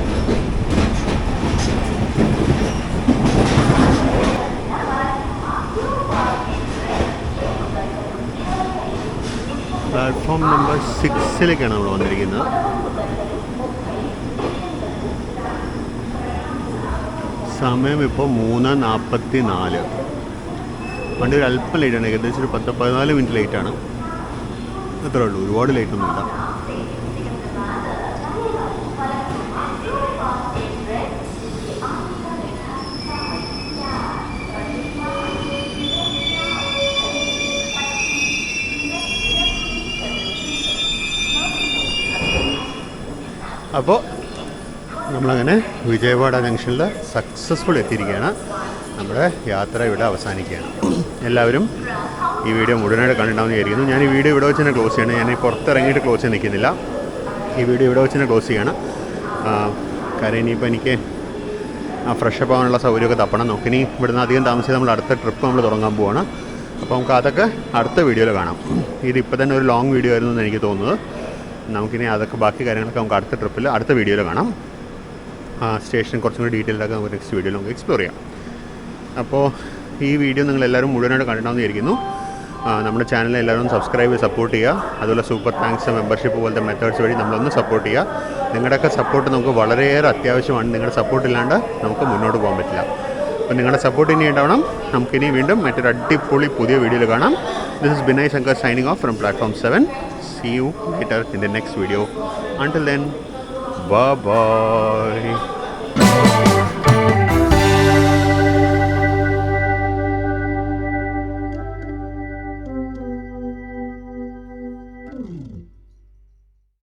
പ്ലാറ്റ്ഫോം നമ്പർ 6 നമ്മൾ വന്നിരിക്കുന്നത്. സമയം ഇപ്പോൾ 3:44. വണ്ടി ഒരു അല്പം ലേറ്റാണ്. ഏകദേശം ഒരു 10-14 മിനിറ്റ് ലേറ്റാണ്. അത്രേ ഉള്ളൂ, ഒരുപാട് ലേറ്റൊന്നുമില്ല. അപ്പോൾ നമ്മളങ്ങനെ വിജയവാഡ ജംഗ്ഷനിൽ സക്സസ്ഫുൾ എത്തിയിരിക്കുകയാണ്. നമ്മുടെ യാത്ര ഇവിടെ അവസാനിക്കുകയാണ്. എല്ലാവരും ഈ വീഡിയോ മുഴുവനായിട്ട് കണ്ടിട്ടുണ്ടാവുമെന്ന് വിചാരിക്കുന്നു. ഞാൻ ഈ വീഡിയോ ഇവിടെ വെച്ച് തന്നെ ക്ലോസ് ചെയ്യണം. ഞാൻ പുറത്തിറങ്ങിയിട്ട് ക്ലോസ് ചെയ്യാൻ നിൽക്കുന്നില്ല. ഈ വീഡിയോ ഇവിടെ വെച്ച് തന്നെ ക്ലോസ് ചെയ്യണം. കാര്യം ഇനിയിപ്പോൾ എനിക്ക് ഫ്രഷപ്പ് ആവാനുള്ള സൗകര്യമൊക്കെ തപ്പണം. നമുക്കിനി ഇവിടുന്ന് അധികം താമസിച്ച് നമ്മൾ അടുത്ത ട്രിപ്പ് നമ്മൾ തുടങ്ങാൻ പോവാണ്. അപ്പോൾ നമുക്ക് അതൊക്കെ അടുത്ത വീഡിയോയിൽ കാണാം. ഇതിപ്പോൾ തന്നെ ഒരു ലോങ് വീഡിയോ ആയിരുന്നു എന്ന് എനിക്ക് തോന്നുന്നത്. നമുക്കിനി അതൊക്കെ ബാക്കി കാര്യങ്ങളൊക്കെ നമുക്ക് അടുത്ത ട്രിപ്പിൽ അടുത്ത വീഡിയോയിൽ കാണാം. സ്റ്റേഷൻ കുറച്ചും കൂടി ഡീറ്റെയിൽഡൊക്കെ നമുക്ക് നെക്സ്റ്റ് വീഡിയോയിൽ നമുക്ക് എക്സ്പ്ലോർ ചെയ്യാം. അപ്പോൾ ഈ വീഡിയോ നിങ്ങളെല്ലാവരും മുഴുവനായിട്ട് കണ്ടിട്ടുണ്ടെന്ന് വിചാരിക്കുന്നു. നമ്മുടെ ചാനലിൽ എല്ലാവരും സബ്സ്ക്രൈബ് ചെയ്ത് സപ്പോർട്ട് ചെയ്യുക. അതുപോലെ സൂപ്പർ താങ്ക്സ്, മെമ്പർഷിപ്പ് പോലത്തെ മെത്തേഡ്സ് വഴി നമ്മളൊന്ന് സപ്പോർട്ട് ചെയ്യുക. നിങ്ങളുടെയൊക്കെ സപ്പോർട്ട് നമുക്ക് വളരെയേറെ അത്യാവശ്യമാണ്. നിങ്ങളുടെ സപ്പോർട്ട് ഇല്ലാണ്ട് നമുക്ക് മുന്നോട്ട് പോകാൻ പറ്റില്ല. അപ്പോൾ നിങ്ങളുടെ സപ്പോർട്ട് ഇനി ഉണ്ടാവണം. നമുക്കിനി വീണ്ടും മറ്റൊരു അടിപൊളി പുതിയ വീഡിയോയിൽ കാണാം. This is Binay Shankar signing off from platform 7. See you later in the next video. Until then, bye bye.